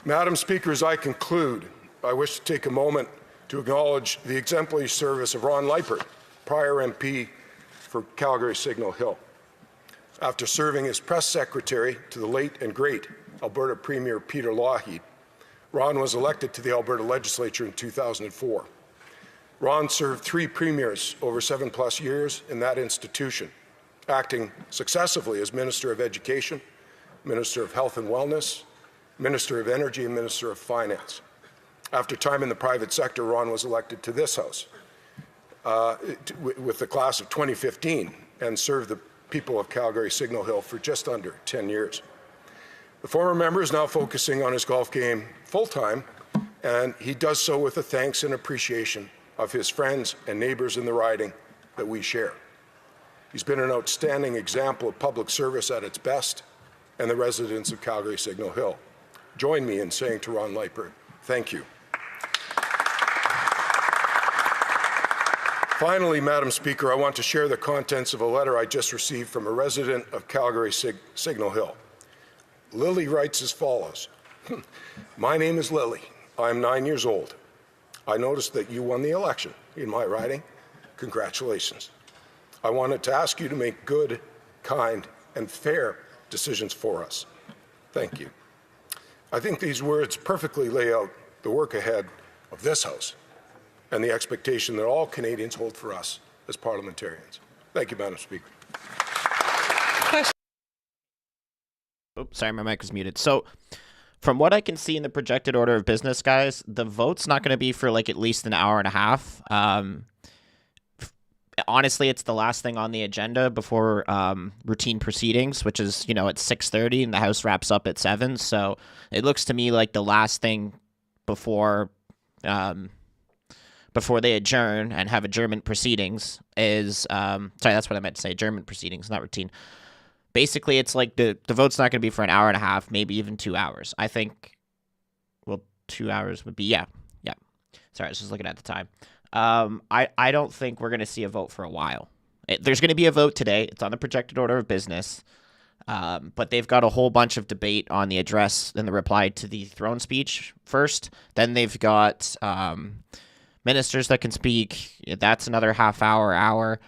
Madam Speaker, as I conclude, I wish to take a moment to acknowledge the exemplary service of Ron Leipert, prior MP for Calgary Signal Hill. After serving as press secretary to the late and great Alberta Premier Peter Lougheed, Ron was elected to the Alberta Legislature in 2004. Ron served 3 premiers over 7+ years in that institution, acting successively as Minister of Education, Minister of Health and Wellness, Minister of Energy, and Minister of Finance. After time in the private sector, Ron was elected to this House with the class of 2015 and served the people of Calgary Signal Hill for just under 10 years. The former member is now focusing on his golf game full-time, and he does so with the thanks and appreciation of his friends and neighbours in the riding that we share. He's been an outstanding example of public service at its best, and the residents of Calgary Signal Hill join me in saying to Ron Leipert, thank you. Finally, Madam Speaker, I want to share the contents of a letter I just received from a resident of Calgary Signal Hill. Lily writes as follows. My name is Lily. I am 9 years old. I noticed that you won the election in my riding. Congratulations. I wanted to ask you to make good, kind, and fair decisions for us. Thank you. I think these words perfectly lay out the work ahead of this House and the expectation that all Canadians hold for us as parliamentarians. Thank you, Madam Speaker. Oops, sorry, my mic was muted. So, from what I can see in the projected order of business, guys, the vote's not going to be for like at least an hour and a half. Honestly, it's the last thing on the agenda before routine proceedings, which is, at 6:30, and the House wraps up at 7. So it looks to me like the last thing before they adjourn and have adjournment proceedings is sorry, that's what I meant to say. Adjournment proceedings, not routine. Basically, it's like the vote's not going to be for an hour and a half, maybe even 2 hours. I think, 2 hours would be, yeah. Sorry, I was just looking at the time. I don't think we're going to see a vote for a while. There's going to be a vote today. It's on the projected order of business. But they've got a whole bunch of debate on the address and the reply to the throne speech first. Then they've got ministers that can speak. That's another half hour.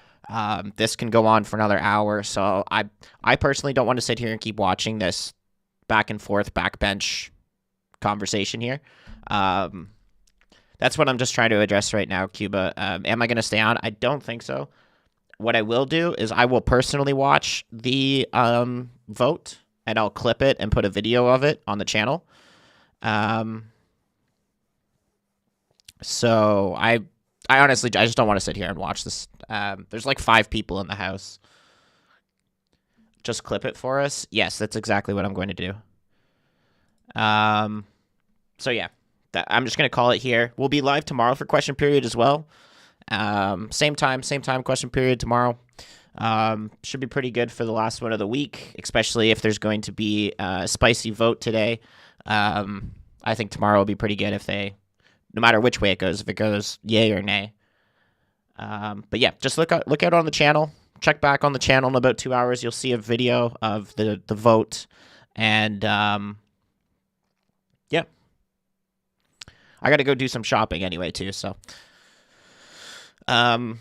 This can go on for another hour. So I personally don't want to sit here and keep watching this back and forth backbench conversation here. That's what I'm just trying to address right now, Cuba. Am I going to stay on? I don't think so. What I will do is I will personally watch the vote, and I'll clip it and put a video of it on the channel. So I honestly, I just don't want to sit here and watch this. There's like 5 people in the house. Just clip it for us. Yes, that's exactly what I'm going to do. So yeah, I'm just going to call it here. We'll be live tomorrow for question period as well. Same time, question period tomorrow. Should be pretty good for the last one of the week, especially if there's going to be a spicy vote today. I think tomorrow will be pretty good if they, no matter which way it goes, if it goes yay or nay. But yeah, just look out on the channel. Check back on the channel in about 2 hours. You'll see a video of the vote. And yeah. I got to go do some shopping anyway, too. So thanks,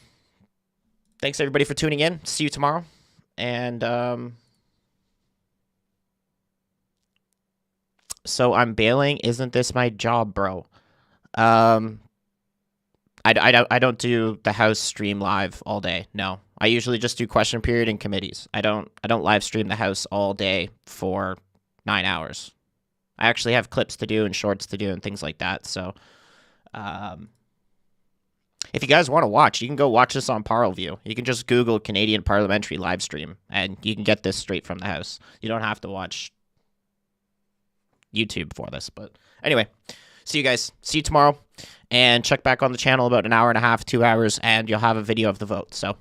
everybody, for tuning in. See you tomorrow. And so I'm bailing. Isn't this my job, bro? I don't do the House stream live all day. No, I usually just do question period and committees. I don't live stream the House all day for 9 hours. I actually have clips to do and shorts to do and things like that. So, if you guys want to watch, you can go watch this on Parleview. You can just Google Canadian Parliamentary live stream, and you can get this straight from the House. You don't have to watch YouTube for this. But anyway, see you guys. See you tomorrow. And check back on the channel about an hour and a half, 2 hours, and you'll have a video of the vote. So